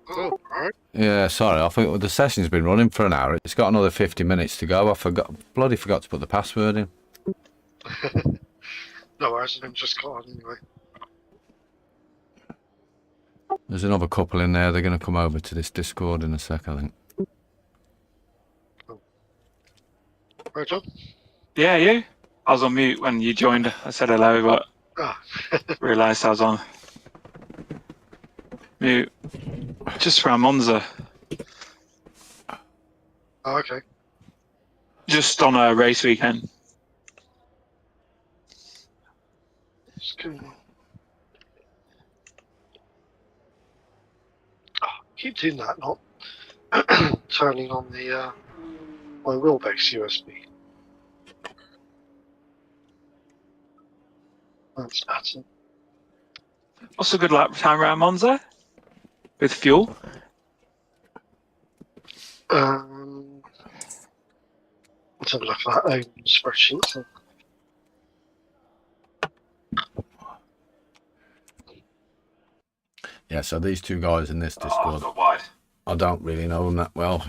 Oh, right. Yeah, sorry. I think the session's been running for an hour. It's got another 50 minutes to go. Bloody forgot to put the password in. No worries, I'm just got on anyway. There's another couple in there. They're going to come over to this Discord in a sec, I think. Right, John? Yeah, you? I was on mute when you joined. I said hello, but Ah, realised I was on mute. Just for Monza. oh, okay. Just on a race weekend. Just go. Keep doing that, not turning on the my wheelbase USB. That's better. What's a good lap time around Monza? With fuel? Let's have a look at that own spreadsheet. So, Yeah, so these two guys in this Discord, Oh, wide. I don't really know them that well.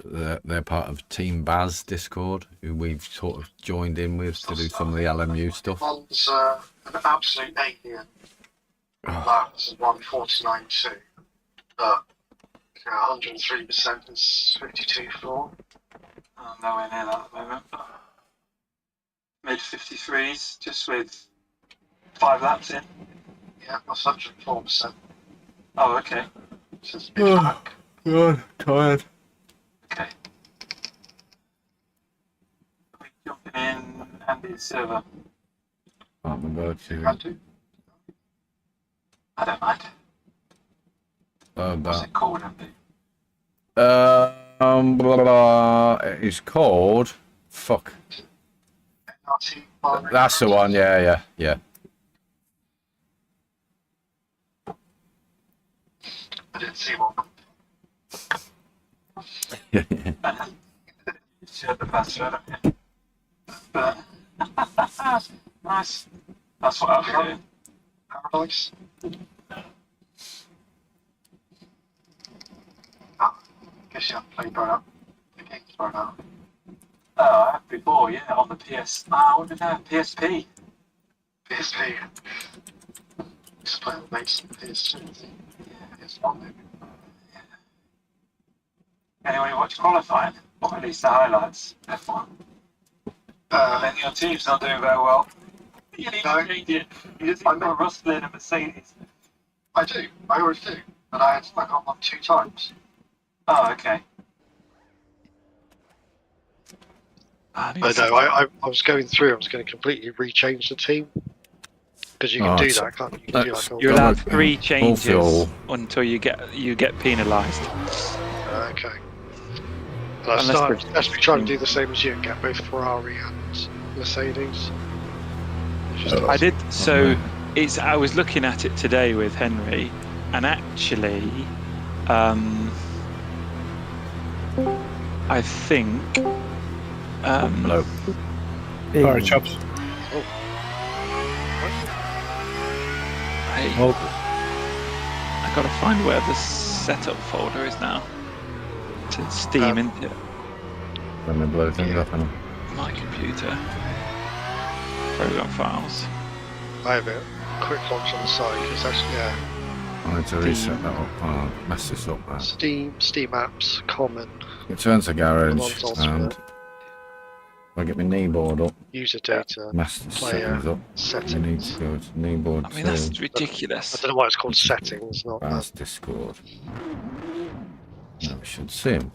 They're part of Team Baz Discord, who we've sort of joined in with to do some of the LMU stuff. one's an absolute alien. That's 149.2. 103% is 52.4. I'm nowhere near that at the moment. Mid 53s, just with 5 laps in. Yeah, that's 104%. Oh, okay. So it's a bit back. God, tired. Okay. We're jumping in Andy's server. I'm about I to. do. I don't mind. What's That. it called, Andy? Blah, blah, blah. It's called. Fuck. That's the one. Yeah. I didn't see one. You shared the password, haven't you? But nice. That's what I'll be doing. Paradise. Ah, guess you haven't played Burnout. The game's Burnout. Oh, I have before, yeah, on the PS. What did I have? PSP. PSP. Just playing with mates on PS2. Yeah, it's fun, maybe. Anyone who watched qualifying, or at least the highlights, F1. Then your team's not doing very well. You need to change it. You just got a Russell in a Mercedes. I do. I always do. But I got one 2 times. Oh, okay. I know. I was going through. I was going to completely rechange the team because you can do that, can't you? You can do like You're a, allowed 3 changes fuel. until you get penalised. okay. And I started actually trying to do the same as you and get both Ferrari and Mercedes. It's just I did. So I was looking at it today with Henry, and actually, I think. Hello. Alright, chaps. I gotta find where the setup folder is now. To Steam, isn't it? Let me blow things up. My computer. Program files. I have a quick launch on the side because actually, yeah. I need to reset that up. Oh, mess this up, man. Steam apps, common, Return to garage Consoles, and I get my kneeboard up. user data, Master player, settings up. I need settings. to go to kneeboard I mean, that's 2. ridiculous. I don't know why it's called settings, not Baz Discord. Now we should see him.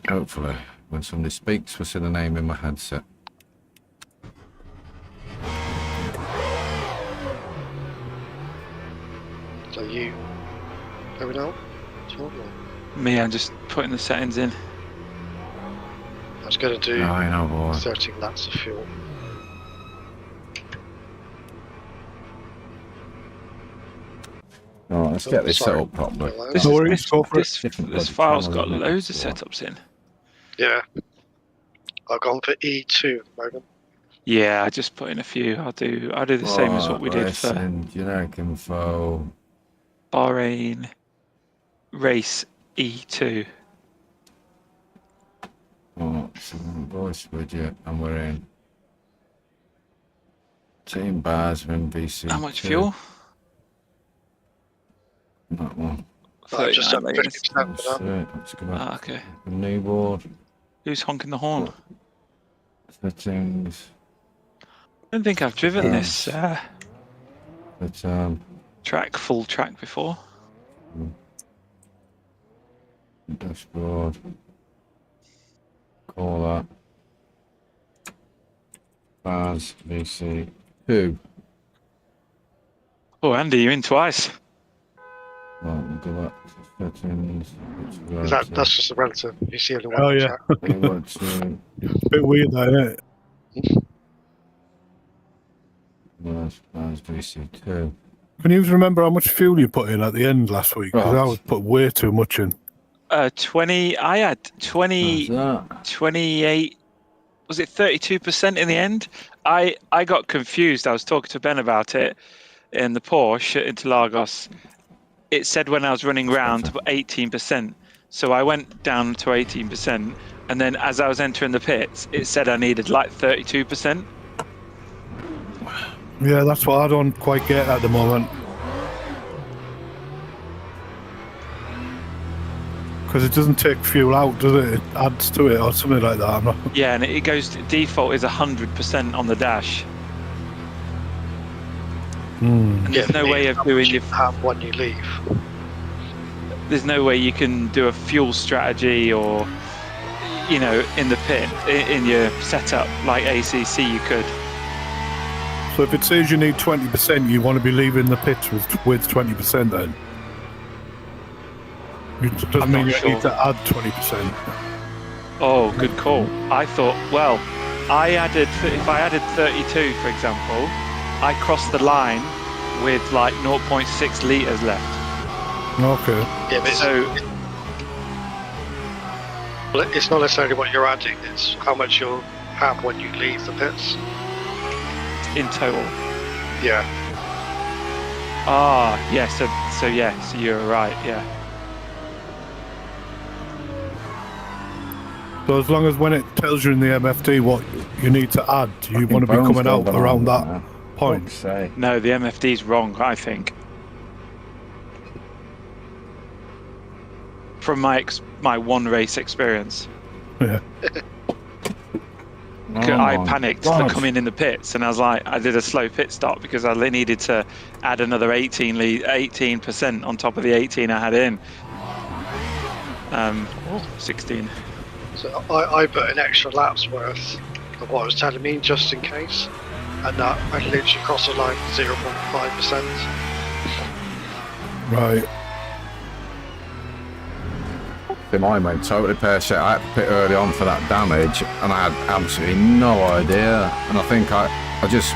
Hopefully, when somebody speaks, we'll see the name in my headset. So you going out? Tom, or? Me, I'm just putting the settings in. I was going to do I know, boy. 13 laps of fuel. All right, let's get this set Sorry. up properly. This, No is, worries, this, go for it. this, Different this bloody file's channel, got isn't it? loads of Yeah. setups in. Yeah. I've gone for E2 at the moment. Yeah, I just put in a few. I'll do the same as what we did for Racing, generic info. Bahrain race E2. Oh, so voice widget, and we're in. Team bars of MVC. How much fuel? That one. I've just 39 done litres. 50% for that. Let's go back. Ah, okay. The new board. Who's honking the horn? Settings. I don't think I've driven this But full track before. dashboard. Call that. Bars VC 2. Oh, Andy, you're in twice. Right, we'll go back to settings. That's just a relative. You see only one Oh, yeah. track. We want to Bit weird, that, isn't it? bars VC 2. Can you remember how much fuel you put in at the end last week? Because I Right. was put way too much in. 20. I had 20. How's that? 28, was it 32% in the end? I got confused. I was talking to Ben about it in the Porsche into Lagos. It said when I was running round to 18%. So I went down to 18%. And then as I was entering the pits, it said I needed like 32%. Yeah, that's what I don't quite get at the moment. Because it doesn't take fuel out, does it? It adds to it or something like that. I'm not... Yeah, and it goes to default is 100% on the dash. And there's no way of doing your have when you leave. there's no way you can do a fuel strategy or in the pit in your setup like ACC you could. So if it says you need 20%, you want to be leaving the pits with 20% then? It doesn't I'm mean not you sure. need to add 20%. Oh, good call. I thought, well, if I added 32 for example, I crossed the line with like 0.6 litres left. Okay. Yeah, but it's not necessarily what you're adding, it's how much you'll have when you leave the pits. In total. Yeah. Ah, yeah, so you're right, yeah. So as long as when it tells you in the MFD what you need to add, you want to be coming out around that point. Say. No, the MFD's wrong, I think. From my one race experience. Yeah. I panicked to come in the pits, and I was like, I did a slow pit stop because I needed to add another 18% on top of the 18 I had in. 16. So I put an extra lap's worth of what it was telling me just in case, and that I literally crossed the line 0.5%. Right. Mine went totally pear-shaped. I had to pit early on for that damage, and I had absolutely no idea. And I think I just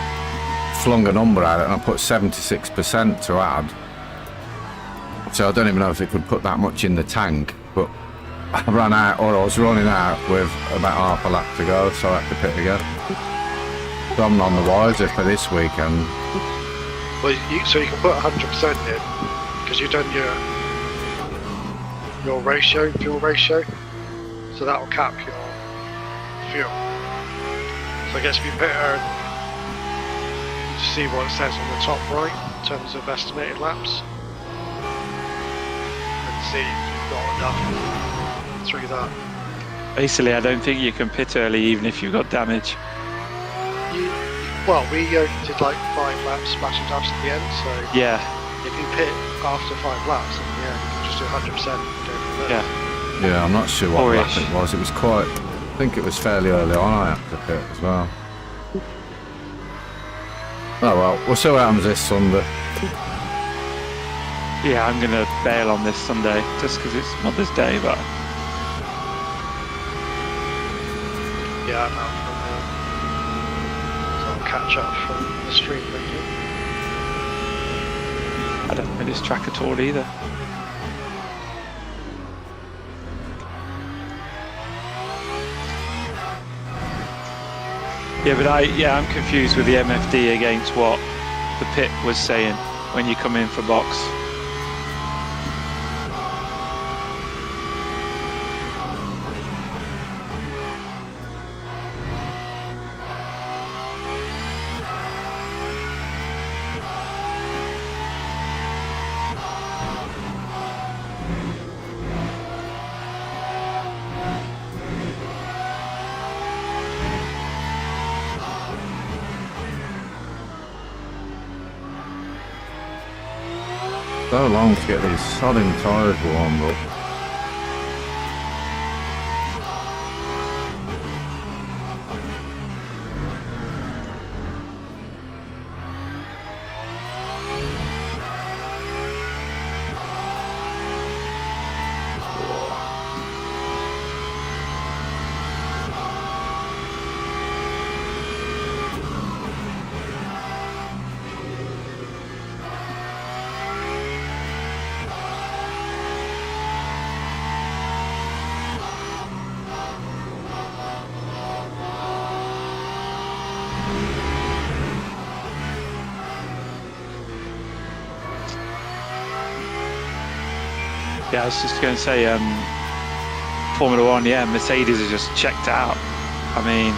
flung a number at it, and I put 76% to add. So I don't even know if it could put that much in the tank, but I ran out, or I was running out with about half a lap to go, so I had to pit again. So I'm none the wiser for this weekend. Well, so you can put 100% in because you've done your fuel ratio, so that will cap your fuel. So I guess if you put her, you see what it says on the top right in terms of estimated laps, and see if you've got enough through that. Basically, I don't think you can pit early even if you've got damage. Well, we did like 5 laps splash and dash at the end, so Yeah, if you pit after 5 laps, then yeah, you can just do 100%. yeah. Yeah, I'm not sure what lap Four-ish. it was. It was quite... I think it was fairly early on I had to pit as well. Oh well, we'll see what happens this Sunday. Yeah, I'm gonna bail on this Sunday just because it's Mother's Day, but Yeah, I'm out from so I'll catch up from the stream maybe. I don't know this track at all either. Yeah, but I'm confused with the MFD against what the pit was saying when you come in for box. So long to get these sodding tyres warmed up. Yeah, I was just going to say, Formula One, yeah, Mercedes are just checked out. I mean,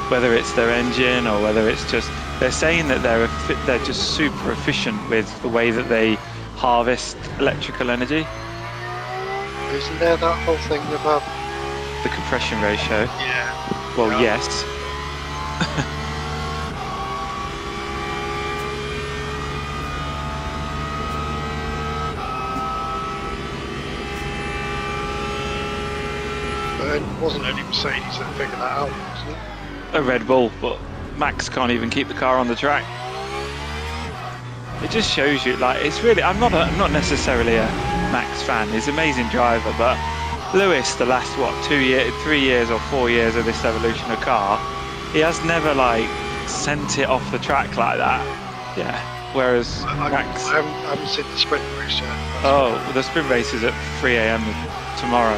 whether it's their engine or whether it's just, they're saying that they're just super efficient with the way that they harvest electrical energy. Isn't there that whole thing about The compression ratio. yeah? Well, Yeah. yes. But it wasn't only Mercedes that figured that out, wasn't it? A Red Bull, but Max can't even keep the car on the track. It just shows you, like, it's really. I'm not necessarily a Max fan. He's an amazing driver, but Lewis, the last 3 years or 4 years of this evolution of car, he has never like sent it off the track like that. Yeah. Whereas Max. I haven't seen the sprint race yet. Oh, the sprint race is at 3 a.m. tomorrow.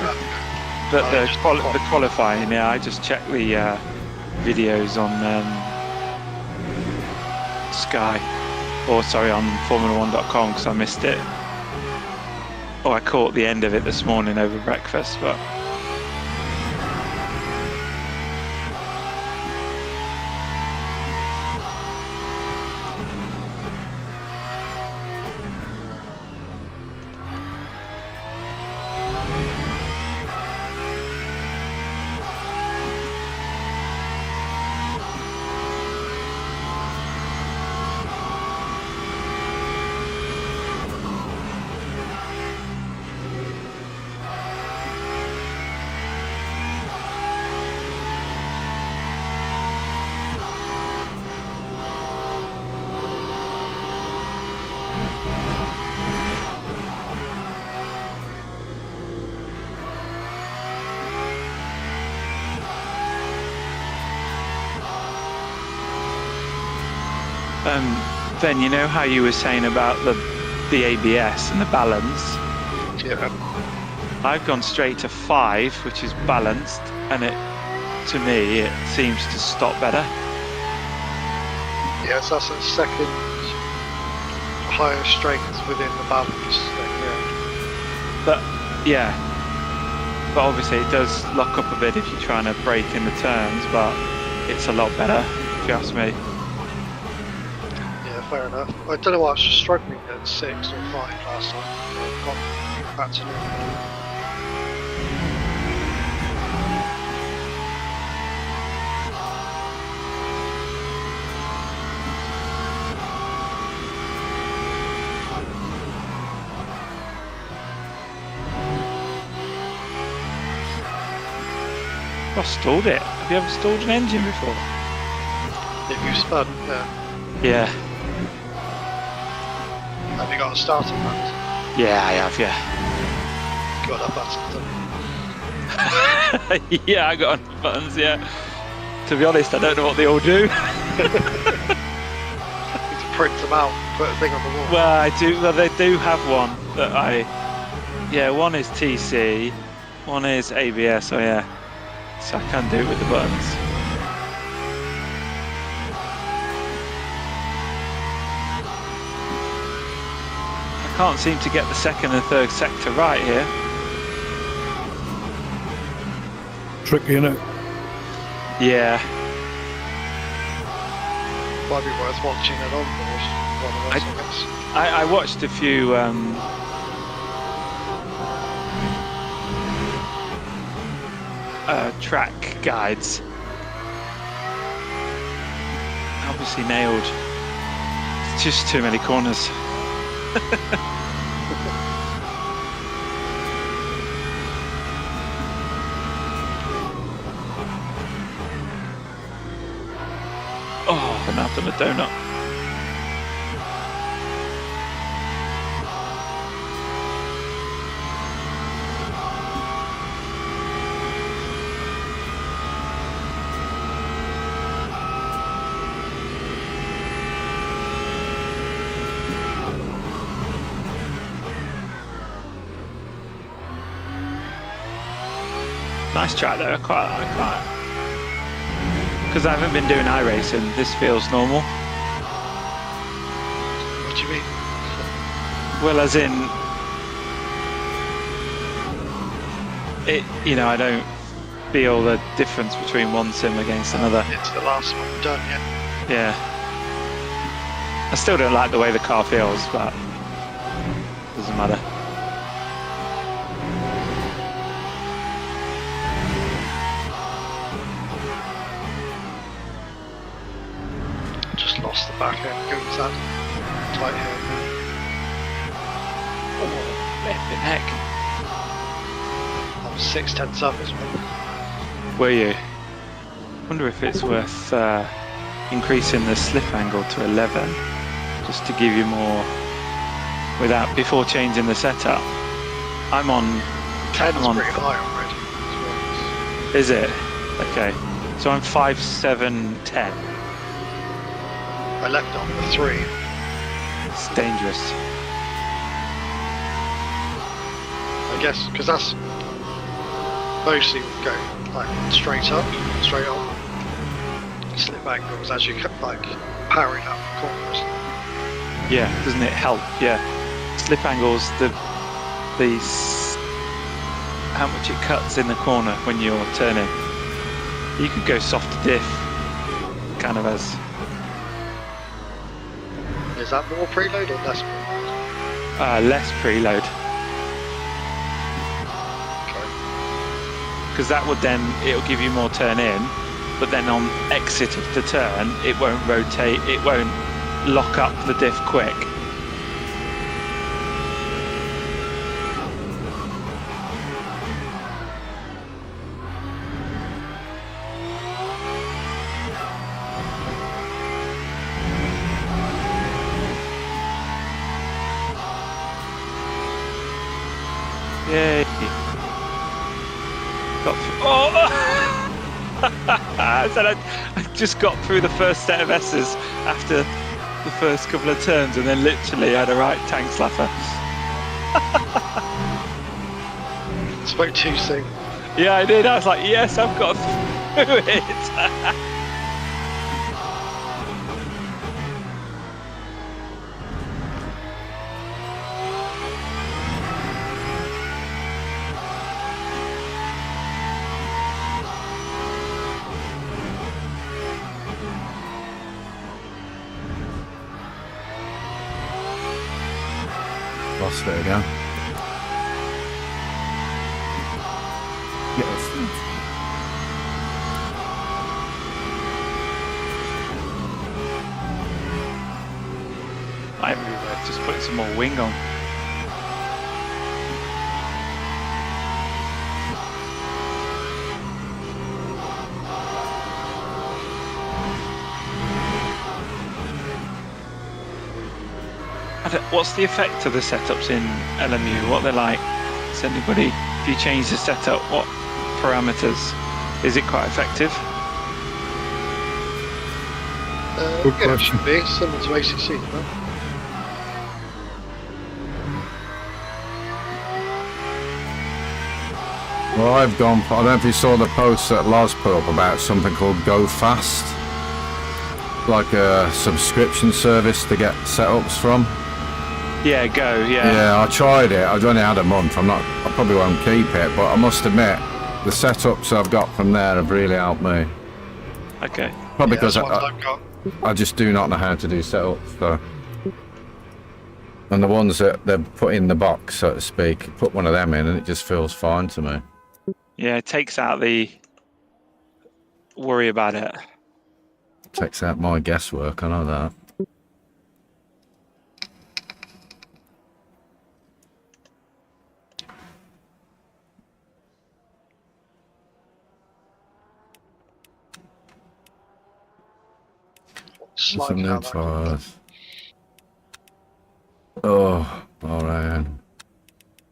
But the qualifying, yeah, I just checked the videos on Sky, or sorry, on Formula1.com because I missed it. Oh, I caught the end of it this morning over breakfast, but. Ben, you know how you were saying about the ABS and the balance? Yeah. I've gone straight to 5, which is balanced, and to me, it seems to stop better. Yes, that's a second higher strength within the balance thing, yeah. But yeah, but obviously it does lock up a bit if you're trying to brake in the turns, but it's a lot better, if you ask me. Yeah, fair enough. I don't know why I was struggling at 6 or 5 last time. I got back to normal. I stalled it. Have you ever stalled an engine before? If you spun, yeah. Yeah. Have you got a starting max? Yeah, I have. Yeah. Got that button. Yeah, I got on the buttons. Yeah. To be honest, I don't know what they all do. Need to print them out, put a thing on the wall. Well, I do. Well, they do have one that I. Yeah, one is TC, one is ABS. Oh yeah, so I can do it with the buttons. I can't seem to get the second and third sector right here. Tricky, innit? Yeah, Might be worth watching it on for one of us, I guess. I watched a few. Track guides. Obviously nailed. It's just too many corners. Oh, and I've done a donut. Nice track though, I quite. Because I haven't been doing iRacing, this feels normal. What do you mean? Well, as in, it. You know, I don't feel the difference between one sim against another. It's the last one done yet. Yeah. I still don't like the way the car feels, but doesn't matter. Just lost the back end, goes that tight here. Oh, flipping heck. I was 6/10 up as well. Were you? Wonder if it's worth increasing the slip angle to 11, just to give you more before changing the setup. I'm on 10's I'm on. pretty high already. As Is it? Okay. So I'm 5.7.10. well. I left on the 3. It's dangerous. I guess because that's mostly go like straight up, straight on. Slip angles as you like powering up corners. Yeah, doesn't it help? Yeah. Slip angles, how much it cuts in the corner when you're turning. You could go soft diff, kind of as. Is that more preload or less preload? Less preload. Okay. Because that would then, it'll give you more turn in, but then on exit of the turn, it won't rotate, it won't lock up the diff quick. Yay. Got through. Oh! I said I just got through the first set of S's after the first couple of turns and then literally had a right tank slapper. Spoke too soon. Yeah, I did. I was like, yes, I've got through it. Lost it again. Yes. Might be worth just putting some more wing on. I What's the effect of the setups in LMU? What they're like? Does anybody, if you change the setup, what parameters? Is it quite effective? Good Yeah, it question. should be similar to ACC, no? Well, I've gone for, I don't know if you saw the post that Lars put up about something called Go Fast. Like a subscription service to get setups from. Yeah, go. Yeah. Yeah, I tried it. I've only had a month. I probably won't keep it, but I must admit, the setups I've got from there have really helped me. Okay. Probably Yeah, because that's what I've got. I just do not know how to do setups, so. And the ones that they've put in the box, so to speak, put one of them in and it just feels fine to me. Yeah, it takes out the worry about it. Takes out my guesswork, I know that. Slide Some down new that. files. Oh, alright.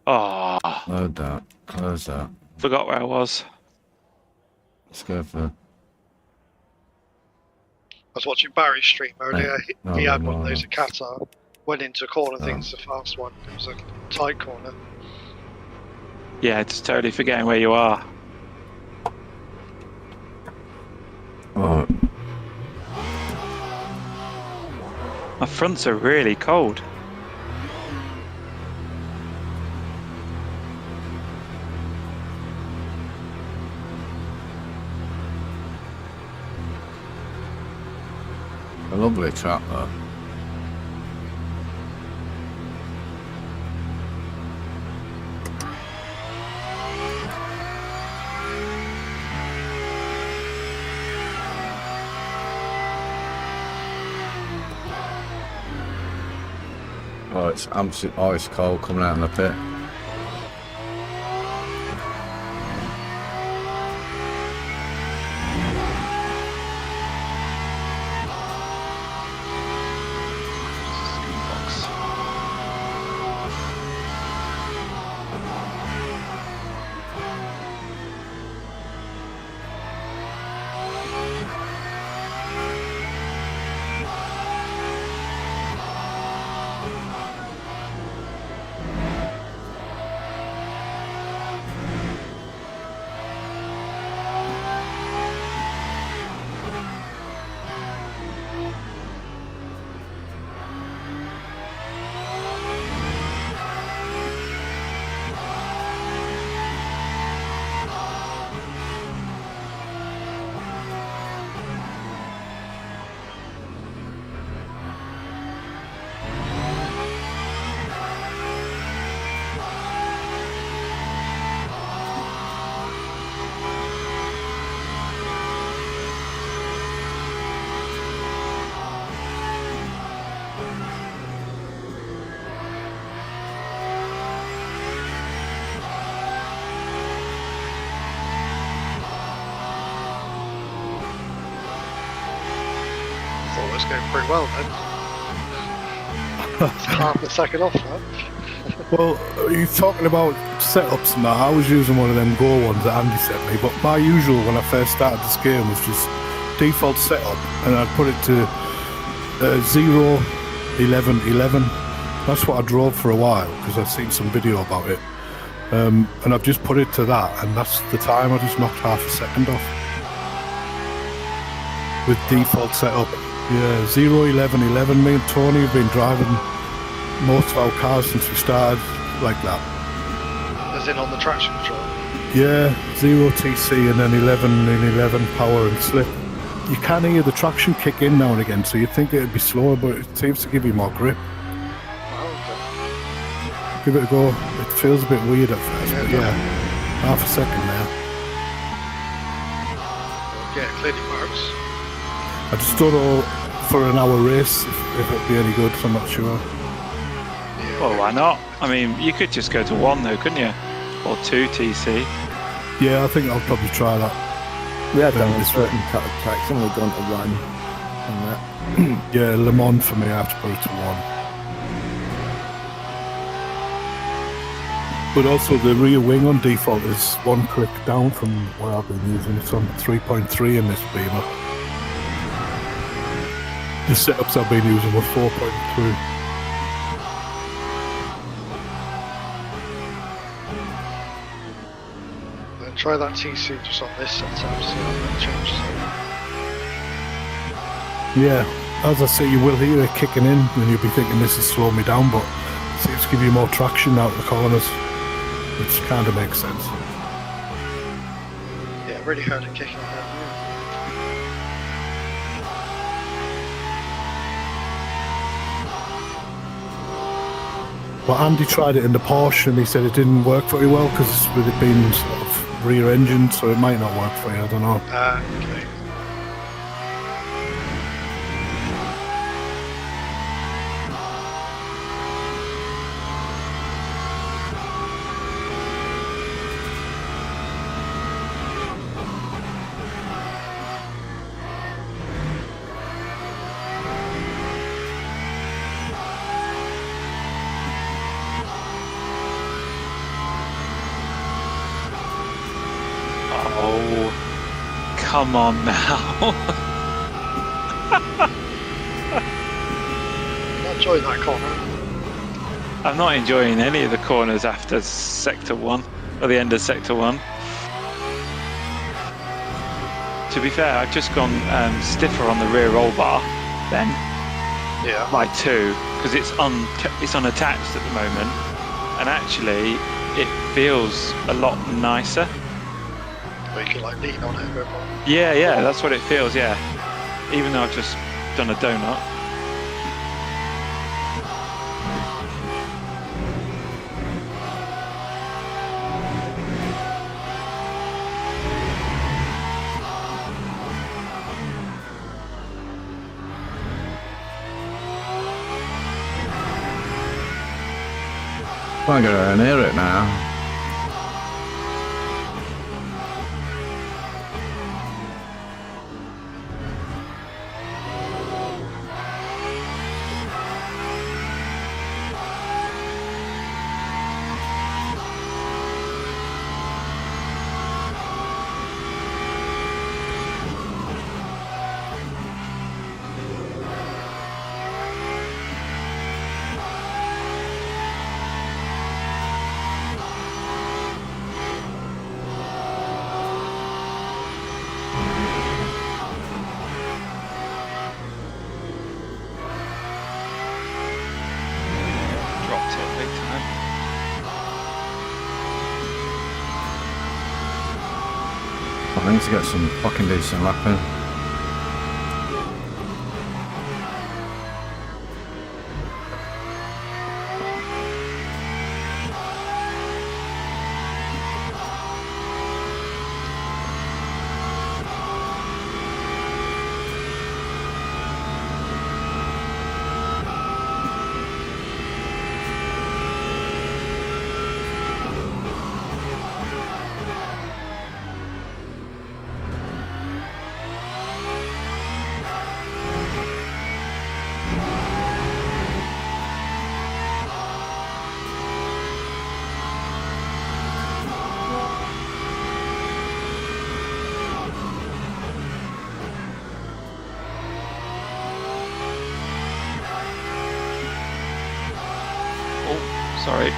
Oh, Load that. Close that. forgot where I was. Let's go for. I was watching Barry's stream earlier. He had one of those at Qatar. Went into a corner, things the fast one. It was a tight corner. Yeah, just totally forgetting where you are. Oh, My fronts are really cold. a lovely track though. Oh, it's absolutely ice cold coming out in the pit. Thought it was going pretty well then. It's half a second off that. Well, you're talking about setups and that. I was using one of them Go ones that Andy sent me, but my usual when I first started this game was just default setup, and I'd put it to 0, 11, 11. That's what I drove for a while because I've seen some video about it. And I've just put it to that, and that's the time. I just knocked half a second off with default setup. Yeah, 0, 11, 11. Me and Tony have been driving most of our cars since we started like that. As in on the traction control. Yeah, 0 TC and then 11 and 11 power and slip. You can hear the traction kick in now and again, so you'd think it'd be slower, but it seems to give you more grip. Oh, okay. Give it a go. It feels a bit weird at first, Yeah, but it yeah, half a second there. Yeah, it clearly works. I just don't know for an hour race if it'd be any good, so I'm not sure. Yeah, Well, why not? I mean, you could just go to 1 though, couldn't you? Or 2 TC. Yeah, I think I'll probably try that. We have done Yeah, a this certain cut of tracks and we've gone to run on that. Yeah, Le Mans for me, I have to put it to 1. But also the rear wing on default is one click down from where I've been using. It's on 3.3 in this Beamer. The setups I've been using were 4.2. Then try that TC just on this setup, see how that changes it. Yeah, as I say, you will hear it kicking in and you'll be thinking this is slowing me down, but it seems to give you more traction out the corners, which kind of makes sense. Yeah, really heard it kicking in. But Andy tried it in the Porsche and he said it didn't work very well because with it being sort of rear engine, so it might not work for you, I don't know. Okay. Oh, come on now. Not enjoying that corner. I'm not enjoying any of the corners after sector 1, or the end of sector 1. To be fair, I've just gone stiffer on the rear roll bar then Yeah. by 2 because it's unattached at the moment, and actually it feels a lot nicer. Where you can like lean on it a bit more. Yeah, that's what it feels. Yeah, even though I've just done a donut. I'm going to hear it now. Dropped it big time. I need to get some fucking decent lapping. Oh, sorry.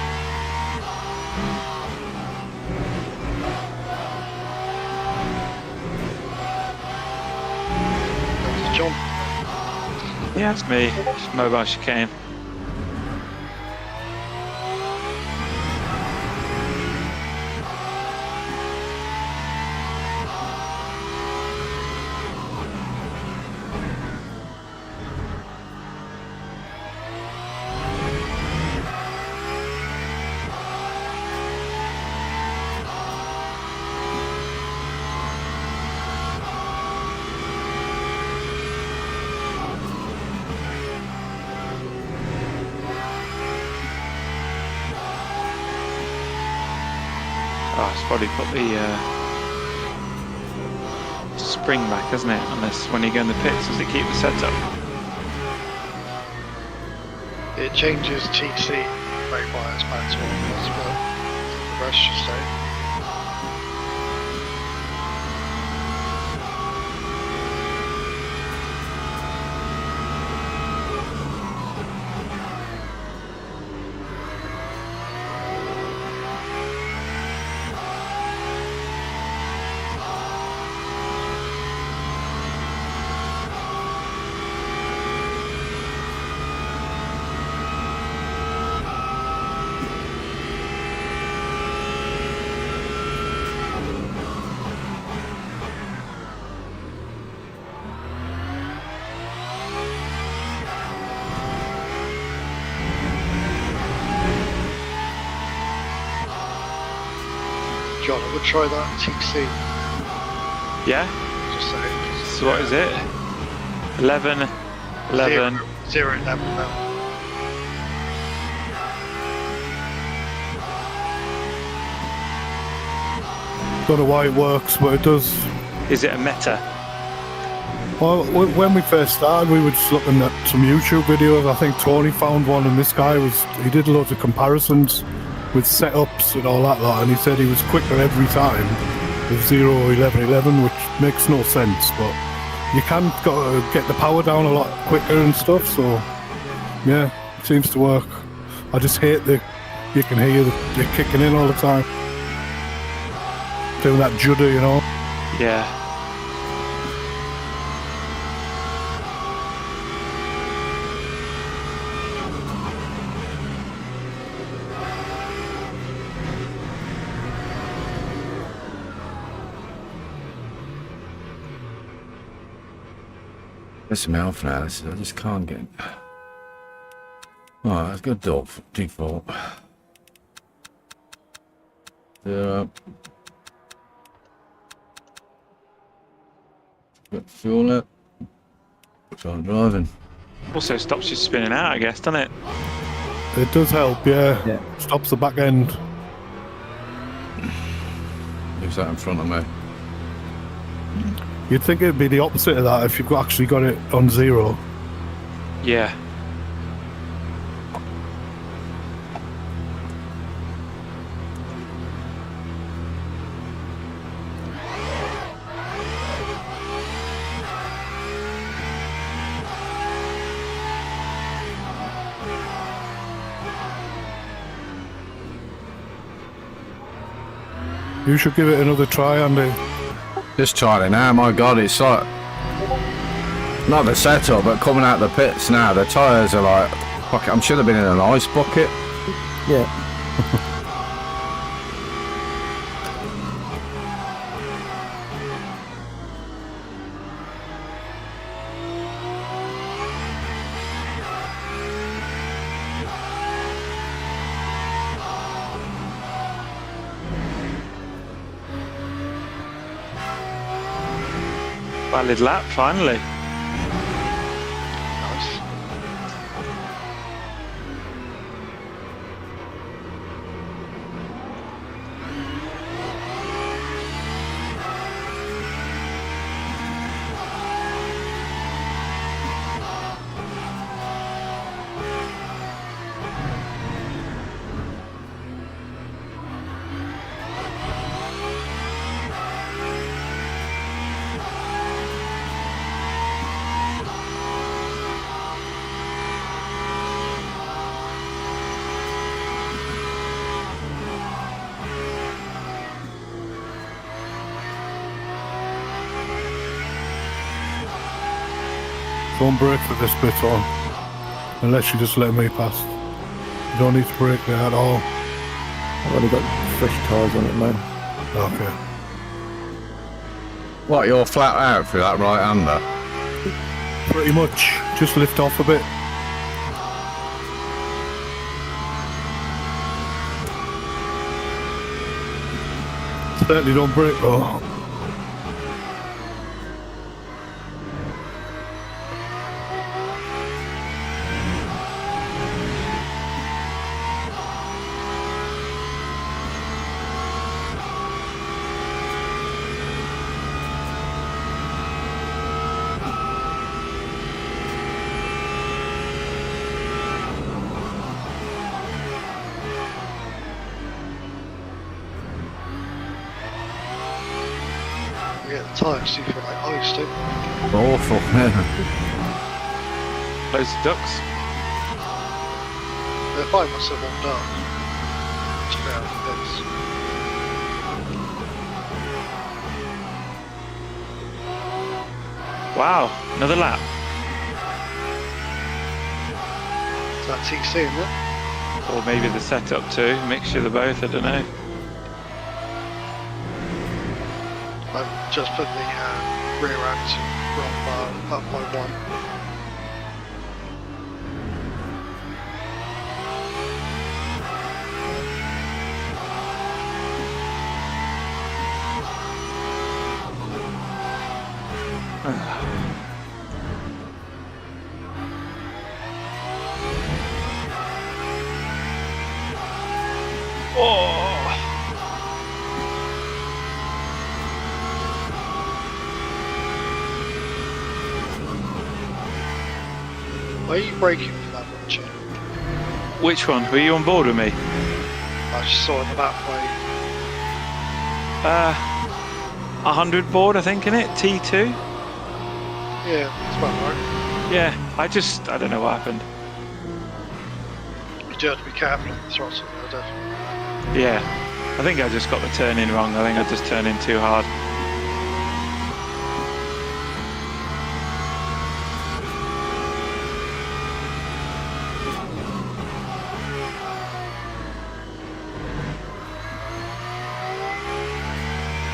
That's John. Yeah, it's me. It's mobile chicane. Oh, it's probably put the spring back, hasn't it? Unless when you go in the pits, does it keep the setup? It changes TC brake wires back to what it was, but progress, you say. John, I would try that TC. Yeah. Just saying. So what is it? 11, 11. 0, 11 now. Don't know why it works, but it does. Is it a meta? Well, when we first started, we were just looking at some YouTube videos. I think Tony found one, and this guy he did loads of comparisons with setups and all that lot, and he said he was quicker every time with 0, 11, 11, which makes no sense, but you can get the power down a lot quicker and stuff, so yeah, it seems to work. I just hate you can hear the kicking in all the time. Doing that judder, you know. Yeah. This is my off now. I just can't get. Alright, let's go default. Zero. Got fuel it. Start driving. Also stops you spinning out, I guess, doesn't it? It does help, yeah. Yeah. Stops the back end. Who's that in front of me? You'd think it'd be the opposite of that if you've actually got it on 0. Yeah. You should give it another try, Andy. Just trying it now, my god, it's like. Not the setup, but coming out the pits now, the tyres are like. Fuck it, I'm should have been in an ice bucket. Yeah. Valid lap, finally. Nice. Don't brake for this bit on. Unless you just let me pass. You don't need to brake there at all. I've only got fresh tyres on it, man. Okay. What, you're flat out through that right hander? Pretty much. Just lift off a bit. Certainly don't brake though. Tyres do feel like ice, don't they? Awful. Loads of ducks. They're fine once they're warmed up. Just about this. Wow, another lap. Is that TC in there? Or maybe the setup too. Mixture of the both, I don't know. I've just put the rear end wrong bar up by 1. Why are you braking for that one, Jim? Which one? Were you on board with me? I just saw in the back way. 100 board, I think, in it. T2. Yeah, that's about right. Yeah, I don't know what happened. You do have to be careful on the throttle, though, definitely. Yeah, I think I just got the turn in wrong. I think I just turned in too hard.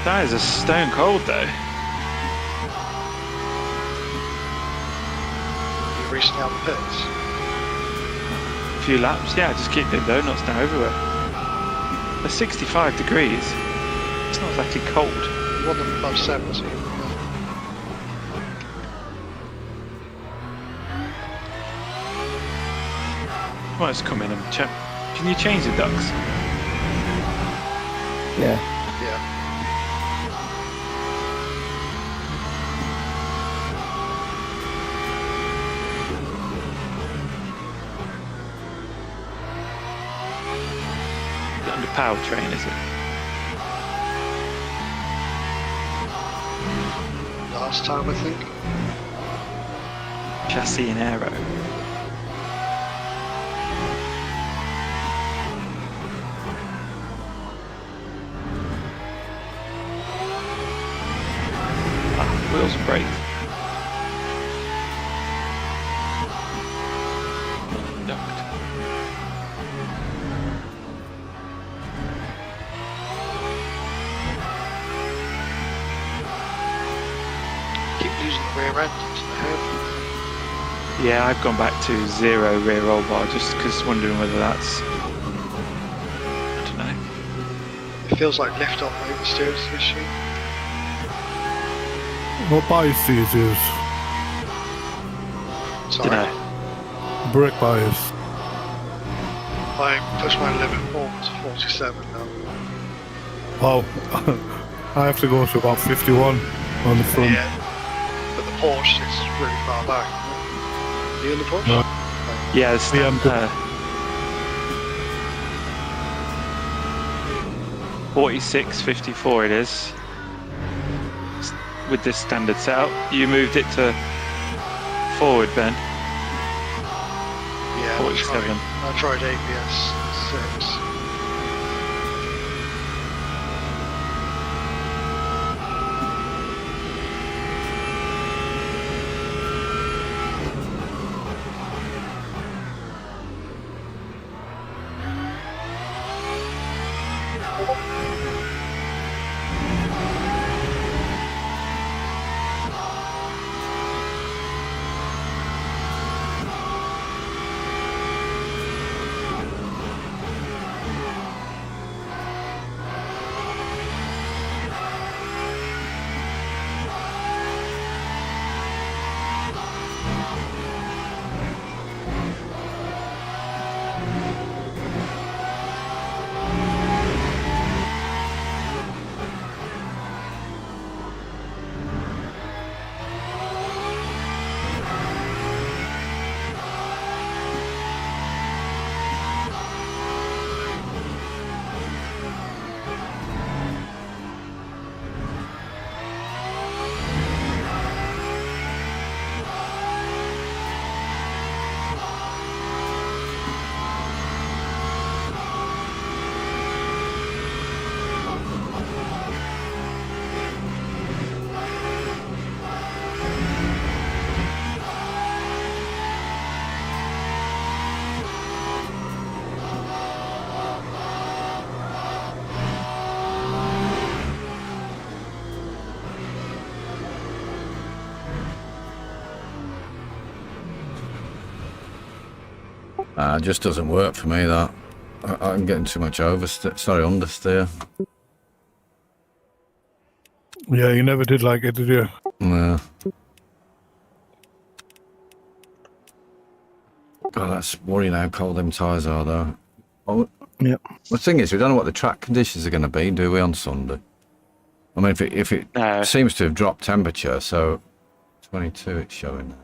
That is a stone cold though. You recently out the pits. A few laps, yeah, just keep doing donuts now everywhere. They're 65 degrees. It's not exactly cold. You want them above 70. Yeah. Well, let's come in and check. Can you change the ducks? Yeah. Yeah. Under powertrain, is it? Last time, I think. Chassis and aero. Wheels and brakes. Duct. Keep losing the rear end into the head. Yeah, I've gone back to 0 rear roll bar just because wondering whether that's. I don't know. It feels like lift off oversteer is the issue. What bias do you use? Sorry. Don't know. Brake bias. I pushed my limit forward to 47 now. Oh, I have to go to about 51 on the front. Yeah. But the Porsche is really far back. Are you in the Porsche? No. Yeah, it's Yeah, I'm good. 46.54 it is. With this standard setup, you moved it to forward, Ben. Yeah, 47. I tried ABS 6. It just doesn't work for me, that. I'm getting too much understeer. Yeah, you never did like it, did you? Yeah. God, that's worrying how cold them tyres are, though. Oh, Yep. the thing is, we don't know what the track conditions are going to be, do we, on Sunday? I mean, if it No. seems to have dropped temperature, so 22 it's showing.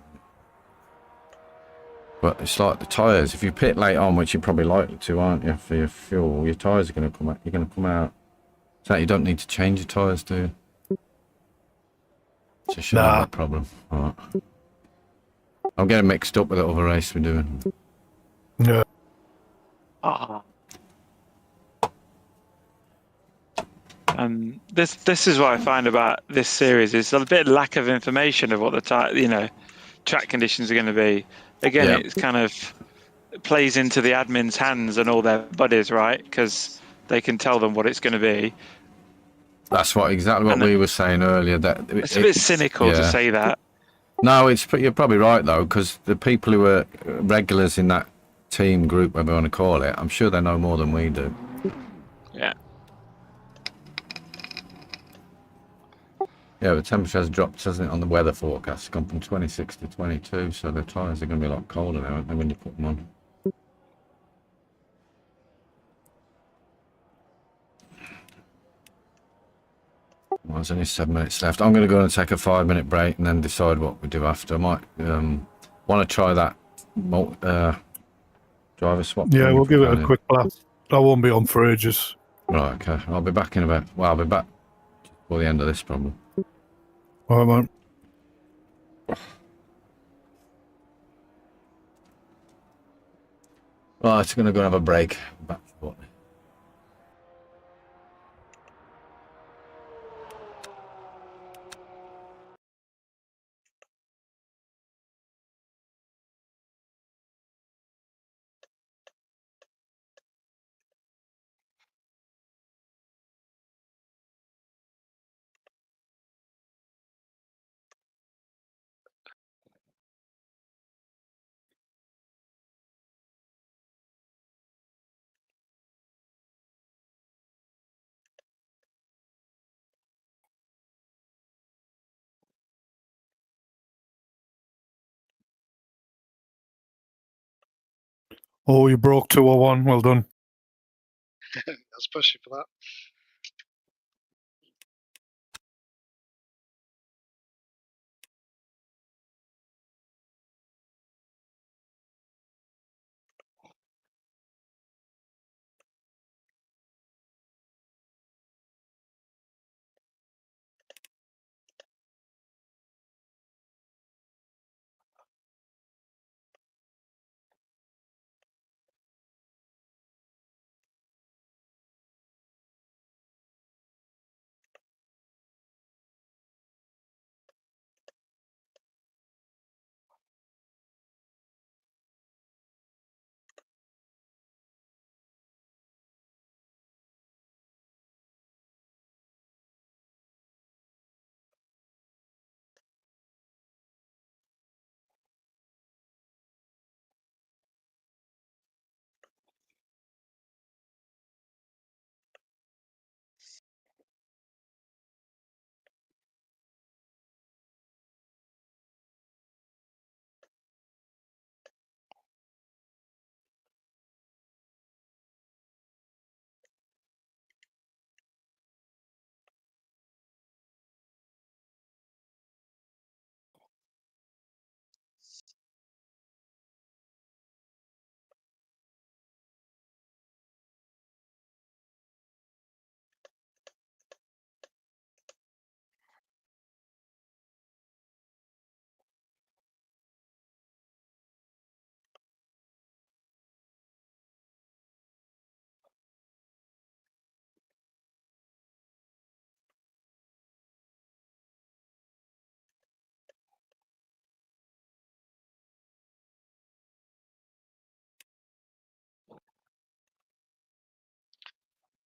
But it's like the tyres. If you pit late on, which you're probably likely to, aren't you, for your fuel, your tyres are going to come out. You're going to come out. So you don't need to change your tyres, do you? So you should have Nah. that problem. All right. I'm getting mixed up with the other race we're doing. Yeah. And this is what I find about this series is a bit lack of information of what the track conditions are going to be. Again, Yeah. it's kind of plays into the admin's hands and all their buddies, right? Because they can tell them what it's going to be. That's exactly what And we were saying earlier. That it's a bit cynical to say that. No, you're probably right though, because the people who are regulars in that team group, whatever you want to call it, I'm sure they know more than we do. Yeah. Yeah, the temperature has dropped, hasn't it, on the weather forecast? It's gone from 26 to 22, so the tyres are going to be a lot colder now, aren't they, when you put them on? Well, there's only 7 minutes left. I'm going to go and take a 5-minute break and then decide what we do after. I might want to try that driver swap. Yeah, thing we'll if we give it can. a quick blast. I won't be on for ages. Right, okay. I'll be back in about... Well, I'll be back before the end of this, probably. All right, man. Right, it's going to go and have a break. Back for what? Oh, you broke 201. Well done. Especially for that.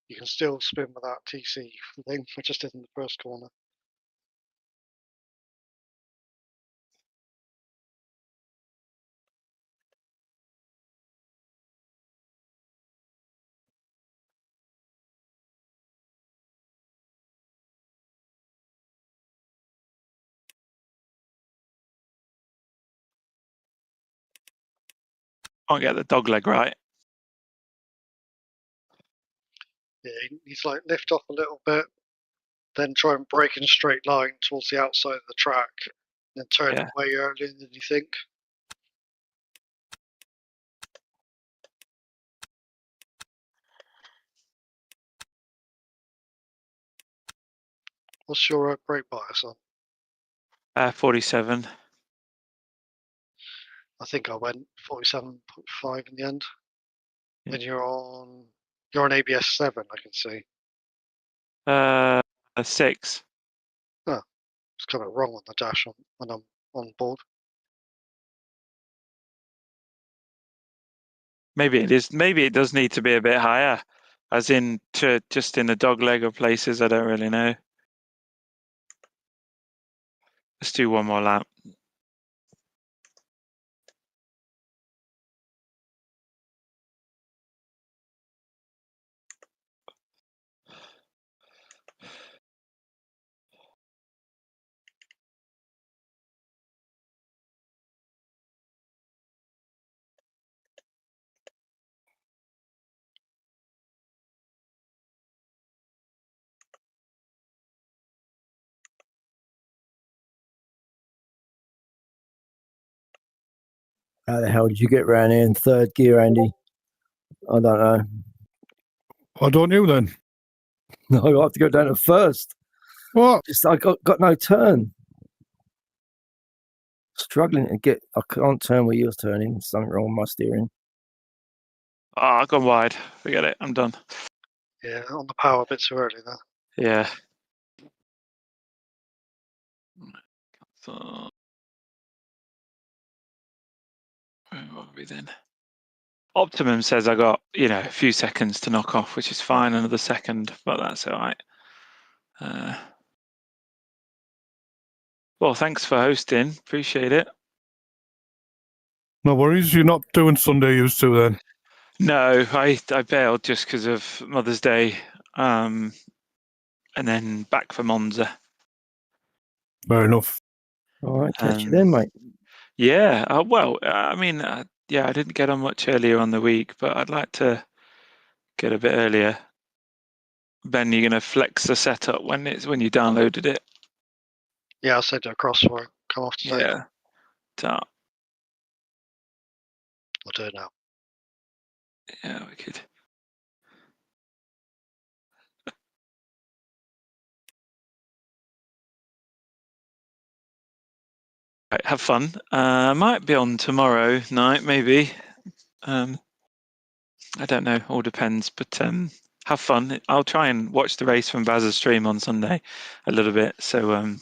You can still spin with that TC thing, I just did in the first corner. Can't get the dog leg right. Yeah, you need to like lift off a little bit, then try and break in a straight line towards the outside of the track, then turn Yeah. it way earlier than you think. What's your brake bias on? 47. I think I went 47.5 in the end. Yeah. And you're on ABS 7, I can see. 6. It's kind of wrong on the dash when I'm on board. Maybe it is. Maybe it does need to be a bit higher, as in to just in the dog leg of places. I don't really know. Let's do one more lap. How the hell did you get around here in third gear, Andy? I don't know. Why don't you then? No, I have to go down to first. What? Just I got no turn. Struggling to get. I can't turn where you're turning. Something wrong with my steering. Oh, I've gone wide. Forget it. I'm done. Yeah, on the power a bit too early there. Yeah. So, where are we then? Optimum says I got, a few seconds to knock off, which is fine. Another second, but that's all right. Well, thanks for hosting. Appreciate it. No worries. You're not doing Sunday used to then. No, I bailed just because of Mother's Day, and then back for Monza. Fair enough. All right, catch you then, mate. Yeah. I didn't get on much earlier on the week, but I'd like to get a bit earlier. Ben, you're gonna flex the setup when you downloaded it. Yeah, I'll send it across for it. Come off today. Yeah. I'll do it now. Yeah, we could. Right, have fun. Might be on tomorrow night, maybe. I don't know. All depends. But have fun. I'll try and watch the race from Baz's stream on Sunday a little bit. So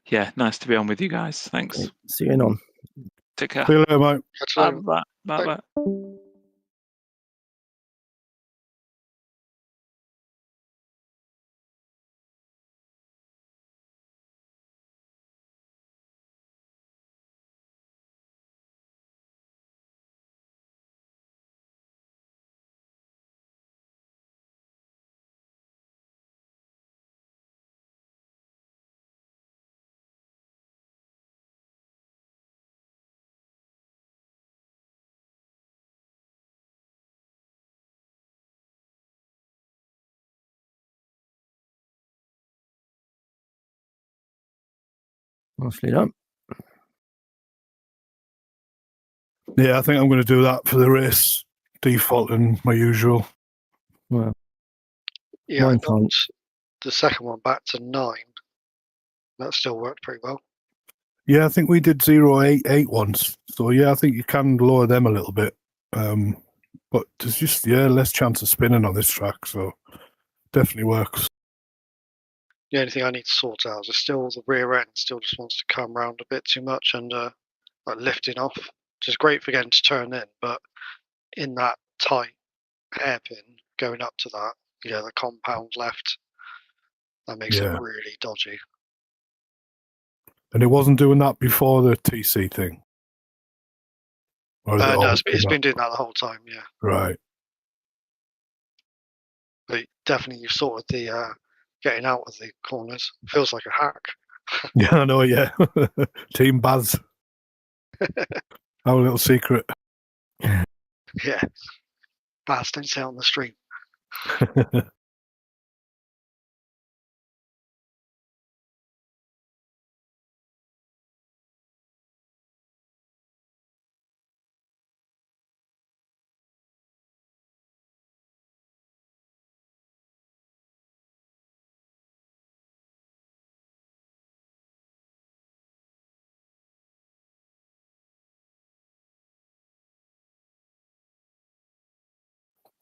yeah, nice to be on with you guys. Thanks. Okay, see you on. Take care. See you later, mate. Catch you later. Bye. Bye. Bye. Nicely done. Yeah, I think I'm going to do that for the race. Defaulting my usual. Well, Yeah, I mine can't. knocked the second one back to 9. That still worked pretty well. Yeah, I think we did 0.88 once. So yeah, I think you can lower them a little bit. But there's just less chance of spinning on this track, so definitely works. The only thing I need to sort out is still the rear end still just wants to come around a bit too much and like lifting off, which is great for getting to turn in, but in that tight hairpin going up to that, the compound left, that makes it Yeah. really dodgy. And it wasn't doing that before the TC thing. Or is it No, always it's been been doing that the whole time, yeah. right? But definitely you sorted the getting out of the corners. Feels like a hack. Yeah, I know. Yeah, Team Baz. Our little secret. Yeah. Baz, don't say it on the stream.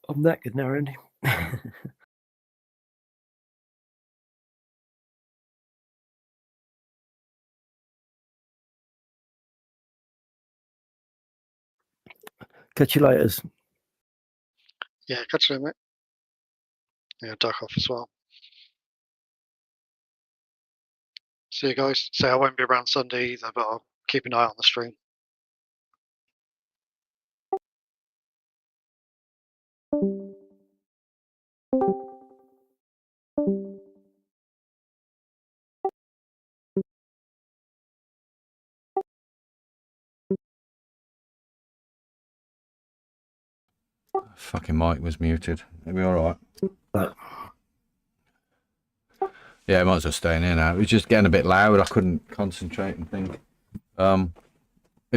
I'm knackered now, Andy. Catch you later. Yeah, catch you later, mate. Yeah, duck off as well. See you guys. Say I won't be around Sunday either, but I'll keep an eye on the stream. Fucking mic was muted. It'll be alright. Right. Yeah, might as well stay in here now. It was just getting a bit loud. I couldn't concentrate and think. Have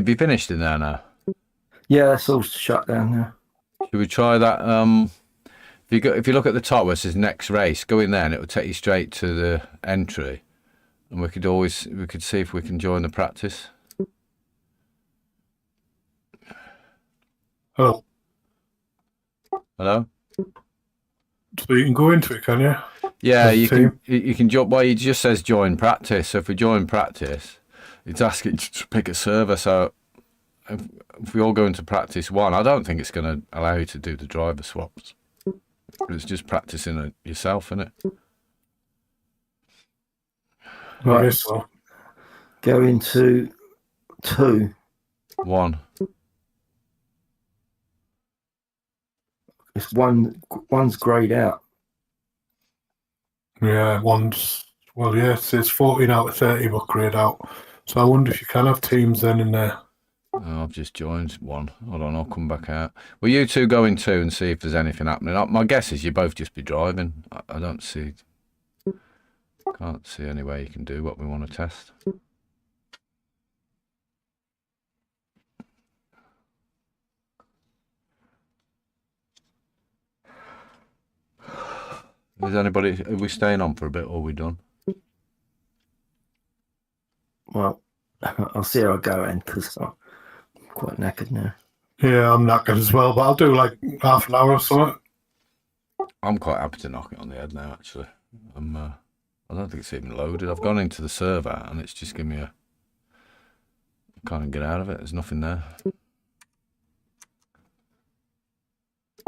you finished in there now? Yeah, that's all shut down now. Should we try that? If you look at the top where it says next race, go in there and it will take you straight to the entry, and we could see if we can join the practice. Oh, Hello. so you can go into it, can you? Yeah, As a you team? can jump. Well, it just says join practice. So if we join practice, it's asking to pick a server. So if we all go into practice one, I don't think it's going to allow you to do the driver swaps. It's just practicing it yourself, isn't it? I Right. guess so. Go into 2. One. It's one's greyed out. Yeah, it says 14 out of 30 were grayed out. So I wonder if you can have teams then in there. Oh, I've just joined one. Hold on, I'll come back out. Well, you two go in 2 and see if there's anything happening. My guess is you both just be driving. I can't see any way you can do what we want to test. Is anybody? Are we staying on for a bit, or are we done? Well, I'll see how I go, Andy, because I'm quite knackered now. Yeah, I'm knackered as well, but I'll do like half an hour or something. I'm quite happy to knock it on the head now. Actually, I don't think it's even loaded. I've gone into the server and it's just given me a. I can't get out of it. There's nothing there.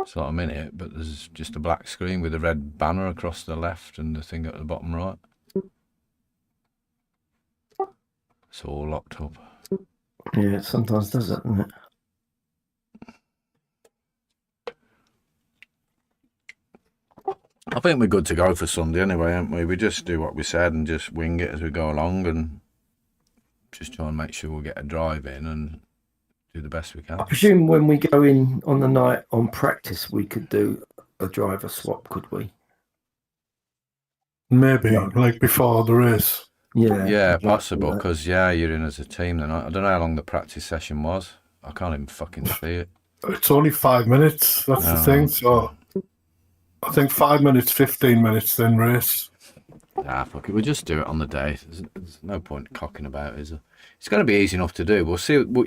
So I'm in it, but there's just a black screen with a red banner across the left and the thing at the bottom right. It's all locked up. Yeah, it sometimes does that, doesn't it? I think we're good to go for Sunday anyway, aren't we? We just do what we said and just wing it as we go along and just try and make sure we'll get a drive in and do the best we can. I presume when we go in on the night on practice, we could do a driver swap, could we? Maybe like before the race. Yeah. Yeah, I'd like to do possible, that. because, yeah, you're in as a team then. I don't know how long the practice session was. I can't even fucking see it. It's only 5 minutes, that's the thing. So I think 5 minutes, 15 minutes, then race. Nah, fuck it. We'll just do it on the day. There's no point cocking about, is there? It's going to be easy enough to do.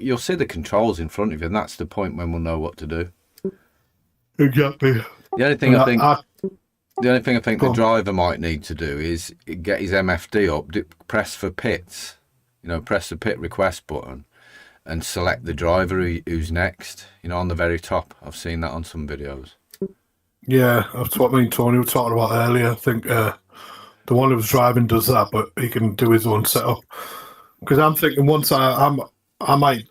You'll see the controls in front of you, and that's the point when we'll know what to do. Exactly. The only thing I think Go the on. driver might need to do is get his MFD up, press for pits, press the pit request button, and select the driver who's next. On the very top. I've seen that on some videos. Yeah, that's what me and Tony were talking about earlier. I think the one who was driving does that, but he can do his own setup. Because I'm thinking once I might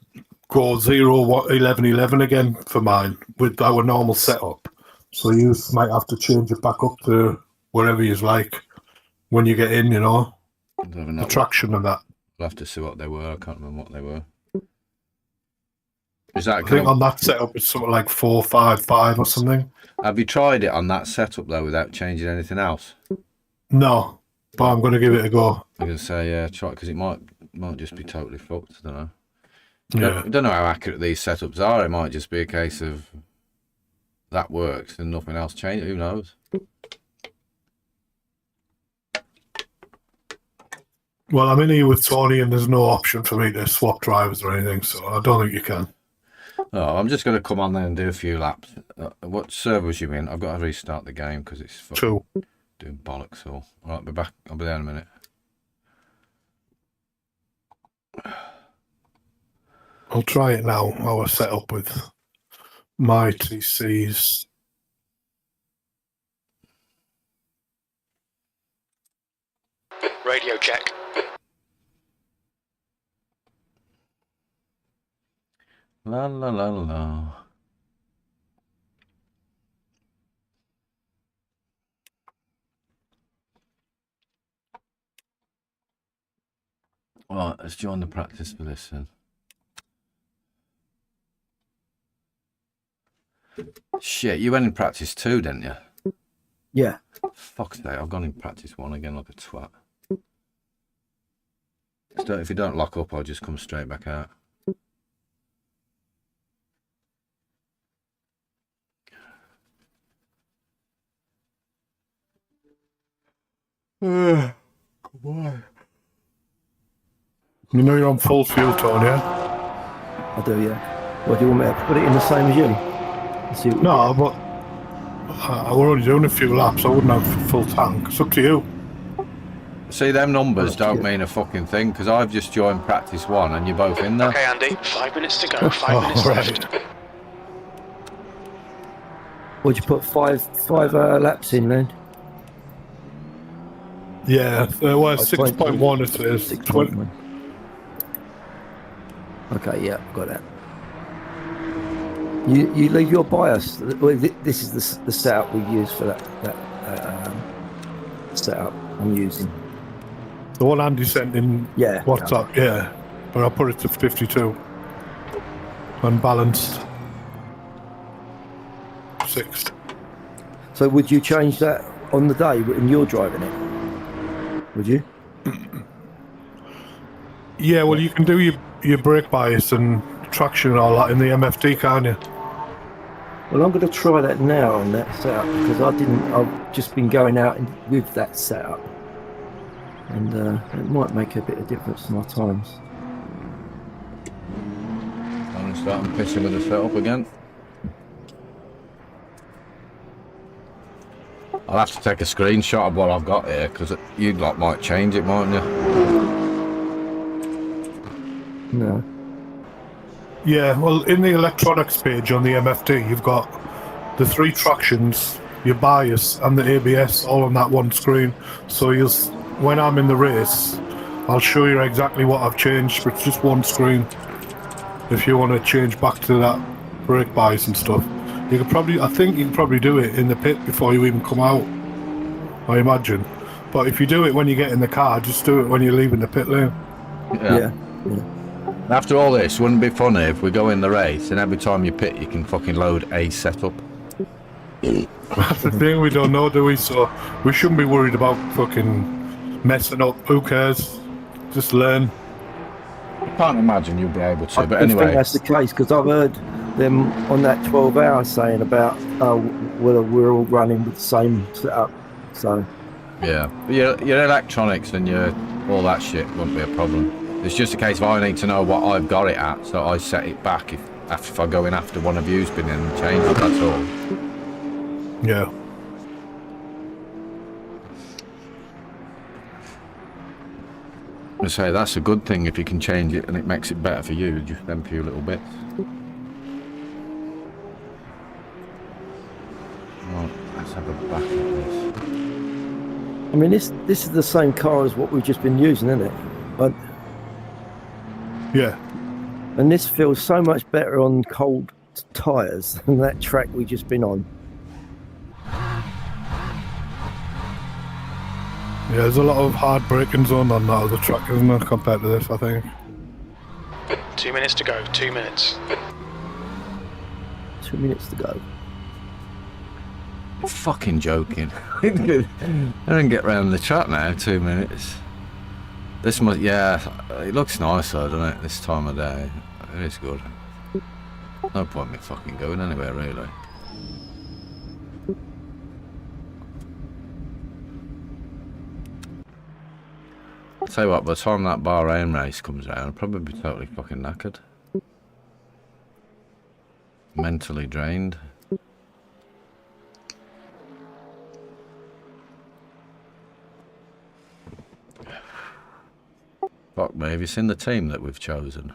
go 11 again for mine with our normal setup. So you might have to change it back up to wherever you like when you get in, the traction and that. We'll have to see what they were. I can't remember what they were. Is that I think on that setup it's something like 455 or something. Have you tried it on that setup though without changing anything else? No, but I'm going to give it a go. I'm gonna say yeah, try because it might just be totally fucked. I don't know. Yeah. I don't know how accurate these setups are. It might just be a case of that works and nothing else changes. Who knows? Well, I'm in here with Tony, and there's no option for me to swap drivers or anything, so I don't think you can. Oh, I'm just going to come on there and do a few laps. What servers you in? I've got to restart the game because it's fucking 2. doing bollocks all. All right, be back. I'll be there in a minute. I'll try it now. I was set up with my TCs. Radio check. La la la la. Right, let's join the practice for this then. Shit, you went in practice 2, didn't you? Yeah. Fuck's sake, I've gone in practice 1 again like a twat. So if you don't lock up, I'll just come straight back out. Come on. You know you're on full fuel, Tony, yeah? I do, yeah. What, do you want me to put it in the same as you? Let's see what No, but we're only doing a few laps. I wouldn't have full tank. It's up to you. See, them numbers don't mean a fucking thing because I've just joined practice 1 and you're both in there. Okay, Andy, 5 minutes to go. 5 minutes left. Would you put five laps in then? Yeah, well, 6.1 it is. 6.1. Okay, yeah, got that. You leave your bias. Well, this is the setup we use for that setup I'm using. The one Andy sent in Yeah. WhatsApp, yeah. But I put it to 52. Unbalanced. 6. So would you change that on the day when you're driving it? Would you? Yeah, well, you can do your brake bias and traction and all that in the MFD, can't you? Well, I'm going to try that now on that setup because I've just been going out with that setup, and it might make a bit of difference to my times. I'm going to start pissing with the setup again. I'll have to take a screenshot of what I've got here because you lot might change it, mightn't you? No. Yeah, well, in the electronics page on the MFD, you've got the 3 tractions, your bias, and the ABS all on that one screen. So when I'm in the race, I'll show you exactly what I've changed, but it's just one screen. If you want to change back to that brake bias and stuff, I think you can probably do it in the pit before you even come out, I imagine. But if you do it when you get in the car, just do it when you're leaving the pit lane. Yeah. After all this, wouldn't it be funny if we go in the race and every time you pit you can fucking load a setup? That's the thing, we don't know, do we? So we shouldn't be worried about fucking messing up. Who cares? Just learn. I can't imagine you'll be able to, but I think anyway. that's the case because I've heard them on that 12 hours saying about, well, we're all running with the same setup. So Yeah, your electronics and all that shit won't be a problem. It's just a case of I need to know what I've got it at, so I set it back if I go in after one of you's been in and change it, that's all. Yeah. I say that's a good thing if you can change it and it makes it better for you, just them few little bits. Right, let's have a back at this. I mean, this is the same car as what we've just been using, isn't it? Yeah. And this feels so much better on cold tyres than that track we've just been on. Yeah, there's a lot of hard braking zone on that other track, isn't there, compared to this, I think. 2 minutes to go. 2 minutes. 2 minutes to go. You're fucking joking. I didn't get round the track now, 2 minutes. This must, yeah, it looks nice though, doesn't it, this time of day. It is good. No point me fucking going anywhere, really. I'll tell you what, by the time that Bahrain race comes around, I'll probably be totally fucking knackered. Mentally drained. Fuck me, have you seen the team that we've chosen?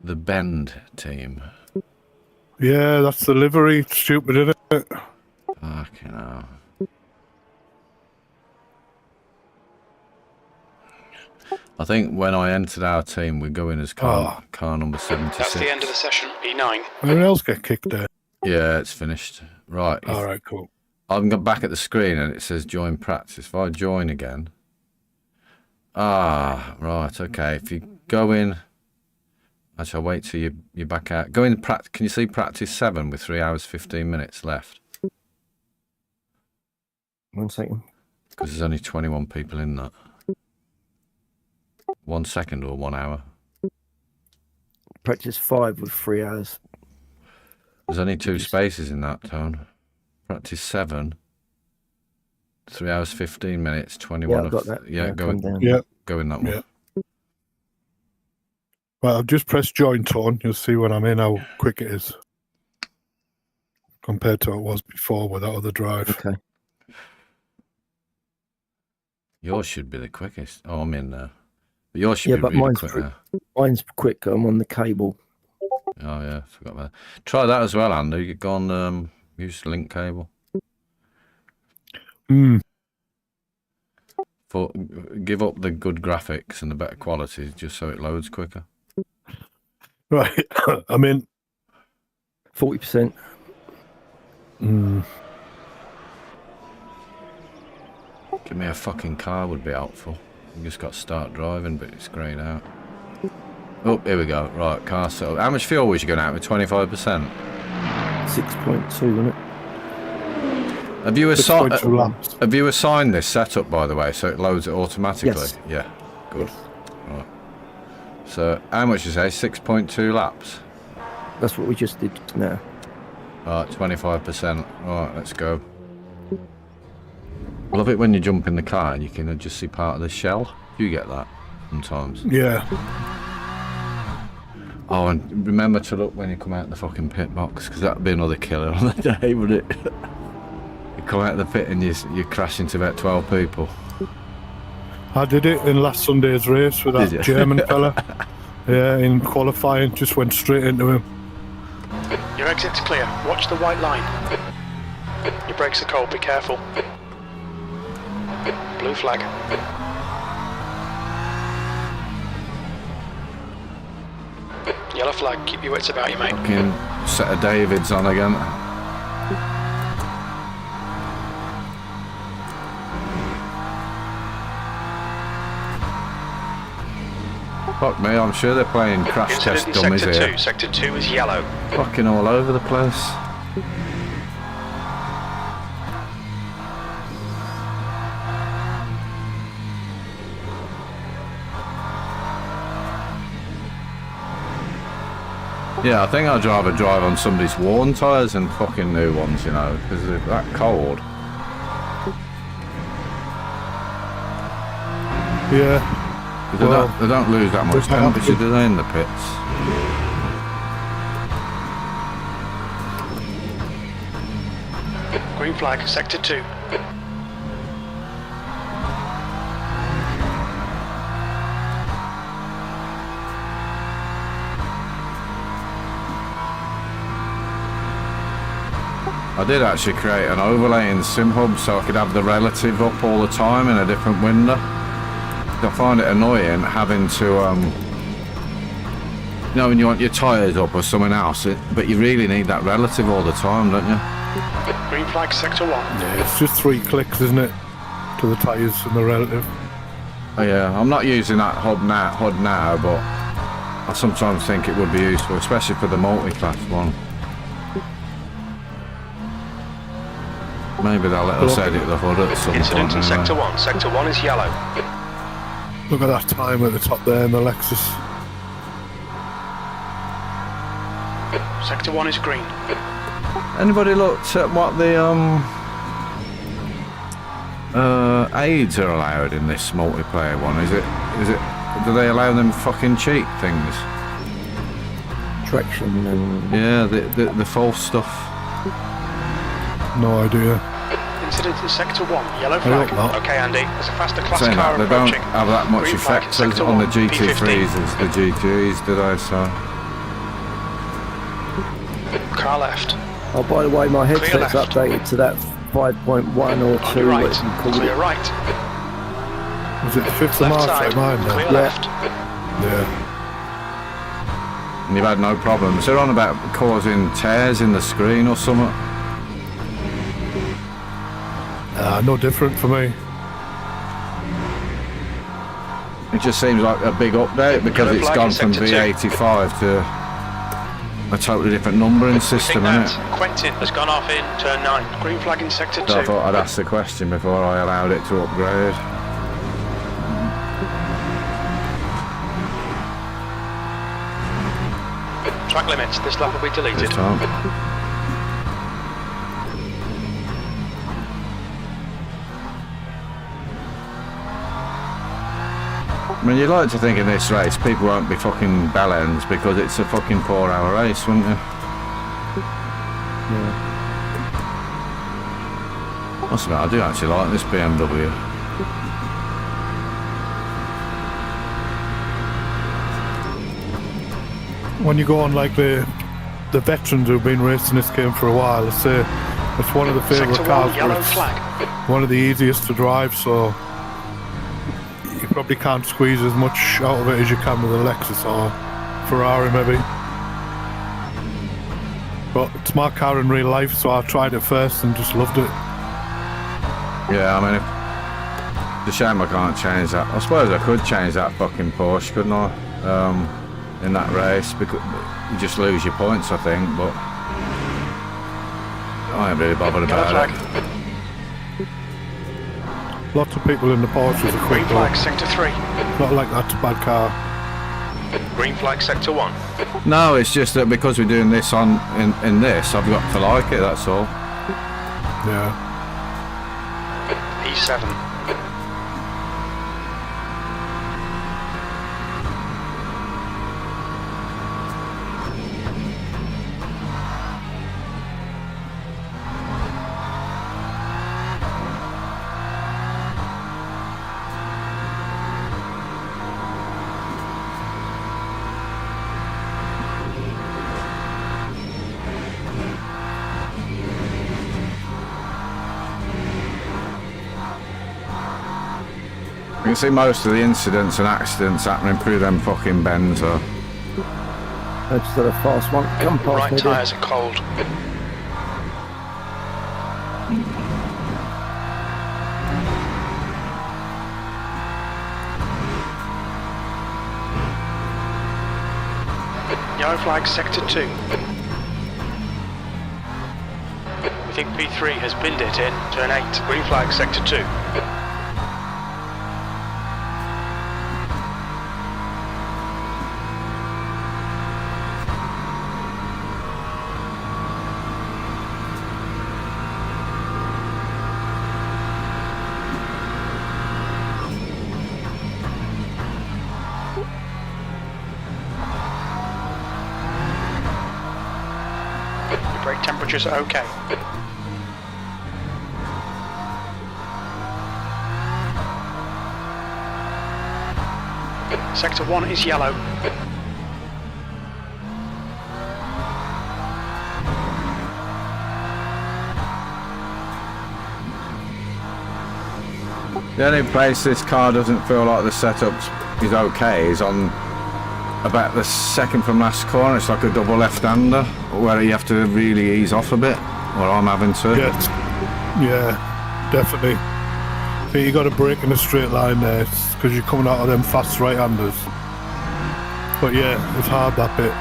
The Bend team. Yeah, that's the livery. Stupid, isn't it? Fucking hell. I think when I entered our team, we go in as car number 76. That's the end of the session. E9. Anyone else get kicked there? Yeah, it's finished. Right. All right, cool. I'm back at the screen and it says join practice. If I join again. Ah, right, okay. If you go in. Actually, I'll wait till you're back out. Go in practice. Can you see practice 7 with 3 hours 15 minutes left? 1 second. Because there's only 21 people in that. 1 second or 1 hour. Practice 5 with 3 hours. There's only 2 spaces in that, Tone. Practice 7. 3 hours 15 minutes. 21. Yeah, I've got that. Yeah, go in. Down. Yeah. Go in that one. Yeah. Well, I've just pressed join tone. You'll see when I'm in how quick it is compared to what it was before with that other drive. Okay. Yours should be the quickest. Oh, I'm in there. But yours should Yeah, be but really mine's quick pre- now. Mine's quick. I'm on the cable. Oh, yeah, forgot about that. Try that as well, Andy. You go on, use link cable. Hmm. Give up the good graphics and the better quality just so it loads quicker. Right. I'm in. 40%. Hmm. Give me a fucking car would be helpful. You just got to start driving, but it's greyed out. Oh, here we go. Right, car settled. How much fuel was you going out with? 25%? 6.2, isn't it? Have you, 6.2 laps. have you assigned this setup, by the way, so it loads it automatically? Yes. Yeah, good. Yes. Right. So, how much you say? 6.2 laps? That's what we just did now. Right, 25%. Right, let's go. I love it when you jump in the car and you can just see part of the shell. You get that sometimes. Yeah. Oh, and remember to look when you come out the fucking pit box, because that'd be another killer on the day, wouldn't it? You come out of the pit and you crash into about 12 people. I did it in last Sunday's race with Did you? that German fella. Yeah, in qualifying, just went straight into him. Your exit's clear. Watch the white line. Your brakes are cold. Be careful. Blue flag. Yellow flag. Keep your wits about you, mate. Fucking set of Davids on again. Fuck me, I'm sure they're playing crash test Incident in dummies Sector here. 2. Sector 2 is yellow. Fucking all over the place. Yeah, I think I'd rather drive on somebody's worn tyres than fucking new ones, you know, because they're that cold. Yeah. They don't lose that much temperature, do they, in the pits? Green flag. Sector 2. I did actually create an overlay in SimHub so I could have the relative up all the time in a different window. I find it annoying having to, you know, when you want your tyres up or something else, but you really need that relative all the time, don't you? Green flag. Sector 1. Yeah, it's just 3 clicks, isn't it? To the tyres and the relative. Oh, yeah, I'm not using that HUD now, but I sometimes think it would be useful, especially for the multi-class one. Maybe they'll let us edit the hood at some Incident point. in Anyway. Sector 1. Sector 1 is yellow. Look at that time at the top there in the Lexus. Sector 1 is green. Anybody looked at what the aids are allowed in this multiplayer one? Is it? Do they allow them fucking cheat things? Traction and Yeah, the false stuff. No idea. Incident in Sector 1. Yellow I flag. hope not. Okay, Andy. There's a faster class Saying car that, they don't approaching. have that much Green flag, effect Sector on the 1, GT3s P15. as the GTEs, did I? So Car left. oh, by the way, my headset's left. updated to that 5.1 or 2, On your right. what you call Clear it. right. Was it the 5th of Left March side. at mine then? Clear Yeah. left. Yeah. and you've had no problems. They're on about causing tears in the screen or something. No different for me. It just seems like a big update because Yellow it's flag gone in from Sector 2. V85 to a totally different numbering We think system, that isn't it? Quentin has gone off in turn 9. Green flag in Sector 2. So I thought I'd ask the question before I allowed it to upgrade. Track limits. This lap will be This deleted. time. I mean, you'd like to think in this race people won't be fucking bell ends because it's a fucking 4-hour race, wouldn't you? Must admit, I do actually like this BMW. When you go on like the veterans who've been racing this game for a while, it's one of the favourite Sector 1, cars, but yellow it's flag. one of the easiest to drive, so you probably can't squeeze as much out of it as you can with a Lexus or Ferrari maybe. But it's my car in real life, so I tried it first and just loved it. Yeah, I mean, it's a shame I can't change that. I suppose I could change that fucking Porsche, couldn't I? In that race, because you just lose your points, I think, but I ain't really bothered Yellow about flag. it. Lots of people in the Porsches are quick Green though. flag. Sector 3. Not like that's a bad car. Green flag. Sector 1. No, it's just that because we're doing this in this, I've got to like it, that's all. Yeah. P7. You can see most of the incidents and accidents happening through them fucking bends, so. I just had a fast one come past Right me. tyres are cold. Yellow flag. Sector 2. We think P3 has binned it in turn 8. Green flag. Sector 2. Your brake temperatures are okay. Sector 1 is yellow. The only place this car doesn't feel like the setup is okay is on about the second from last corner. It's like a double left-hander where you have to really ease off a bit, or I'm having to. Yes. Yeah, definitely. I think you got to brake in a straight line there because you're coming out of them fast right-handers. But yeah, it's hard that bit.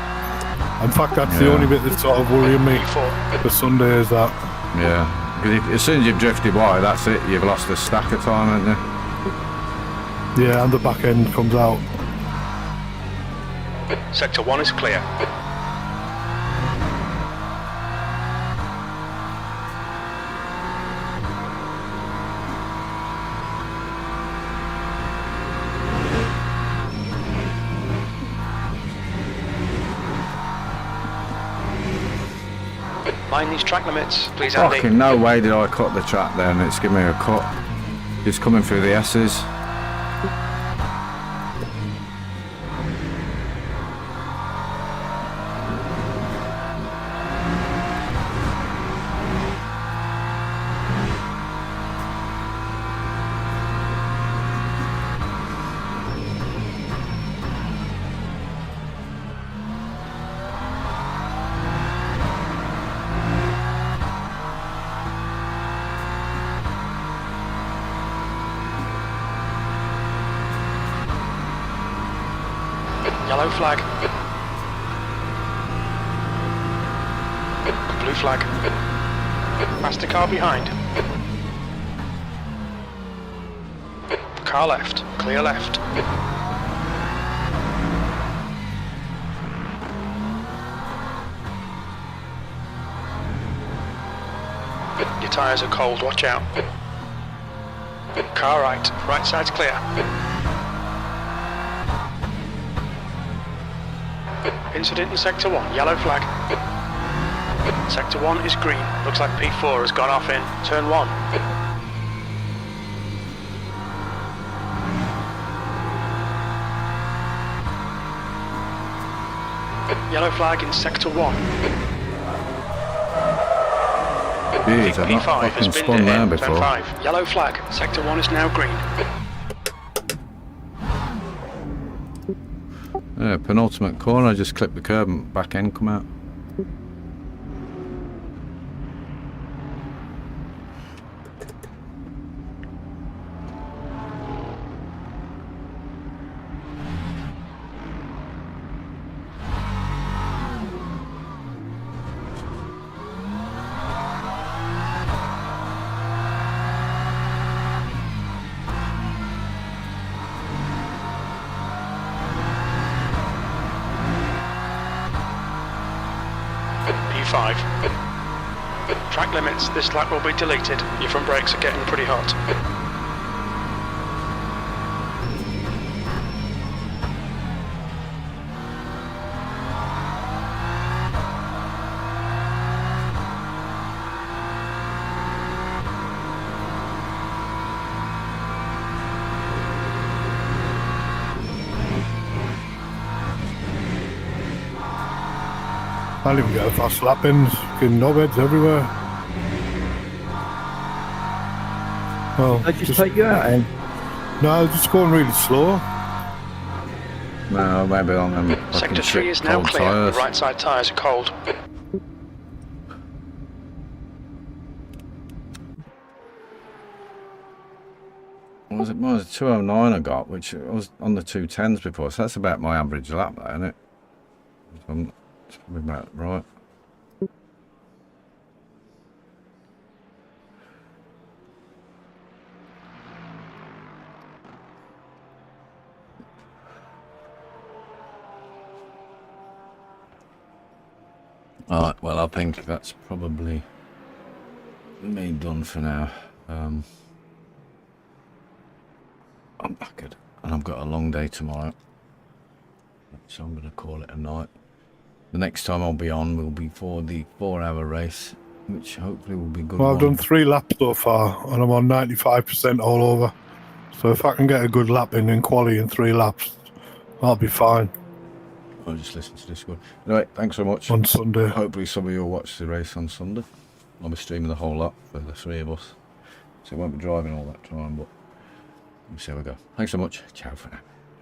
In fact, that's the Yeah. only bit that's sort of worrying me P4. for Sunday is that. Yeah. Because as soon as you've drifted wide, that's it. You've lost a stack of time, haven't you? Yeah, and the back end comes out. Sector 1 is clear. Mind these track limits, please, Andy. Fucking no way did I cut the track there and it's giving me a cut. Just coming through the S's. Yellow flag. Blue flag. Past the car behind. Car left. Clear left. Your tyres are cold, watch out. Car right. Right side's clear. Incident in Sector 1, yellow flag. Sector 1 is green. Looks like P4 has gone off in turn 1. Yellow flag in Sector 1. Jeez, I've not P5 has fucking been spun there in before. turn 5. Yellow flag. Sector 1 is now green. Yeah, penultimate corner, I just clipped the curb and back end come out. P5. Track limits, this lap will be deleted. Your front brakes are getting pretty hot. I didn't even get a fast lap in. Fucking knobheads everywhere. Well, I just take you out, and no, I was just going really slow. No, maybe on them fucking Sector 3 shit is now cold clear. tyres. The right side tyres are cold. What was it? Well, it was 209 I got, which I was on the 210s before, so that's about my average lap there, isn't it? I'm about right. Alright, well I think that's probably me done for now. I'm knackered and I've got a long day tomorrow, so I'm going to call it a night. The next time I'll be on will be for the 4-hour race, which hopefully will be good. Well, I've done 3 laps so far, and I'm on 95% all over. So if I can get a good lap in quali in 3 laps, I'll be fine I'll just listen to Discord. Anyway, thanks so much. on Sunday. Hopefully some of you will watch the race on Sunday. I'll be streaming the whole lot for the 3 of us, so I won't be driving all that time, but we'll see how we go. Thanks so much. Ciao for now.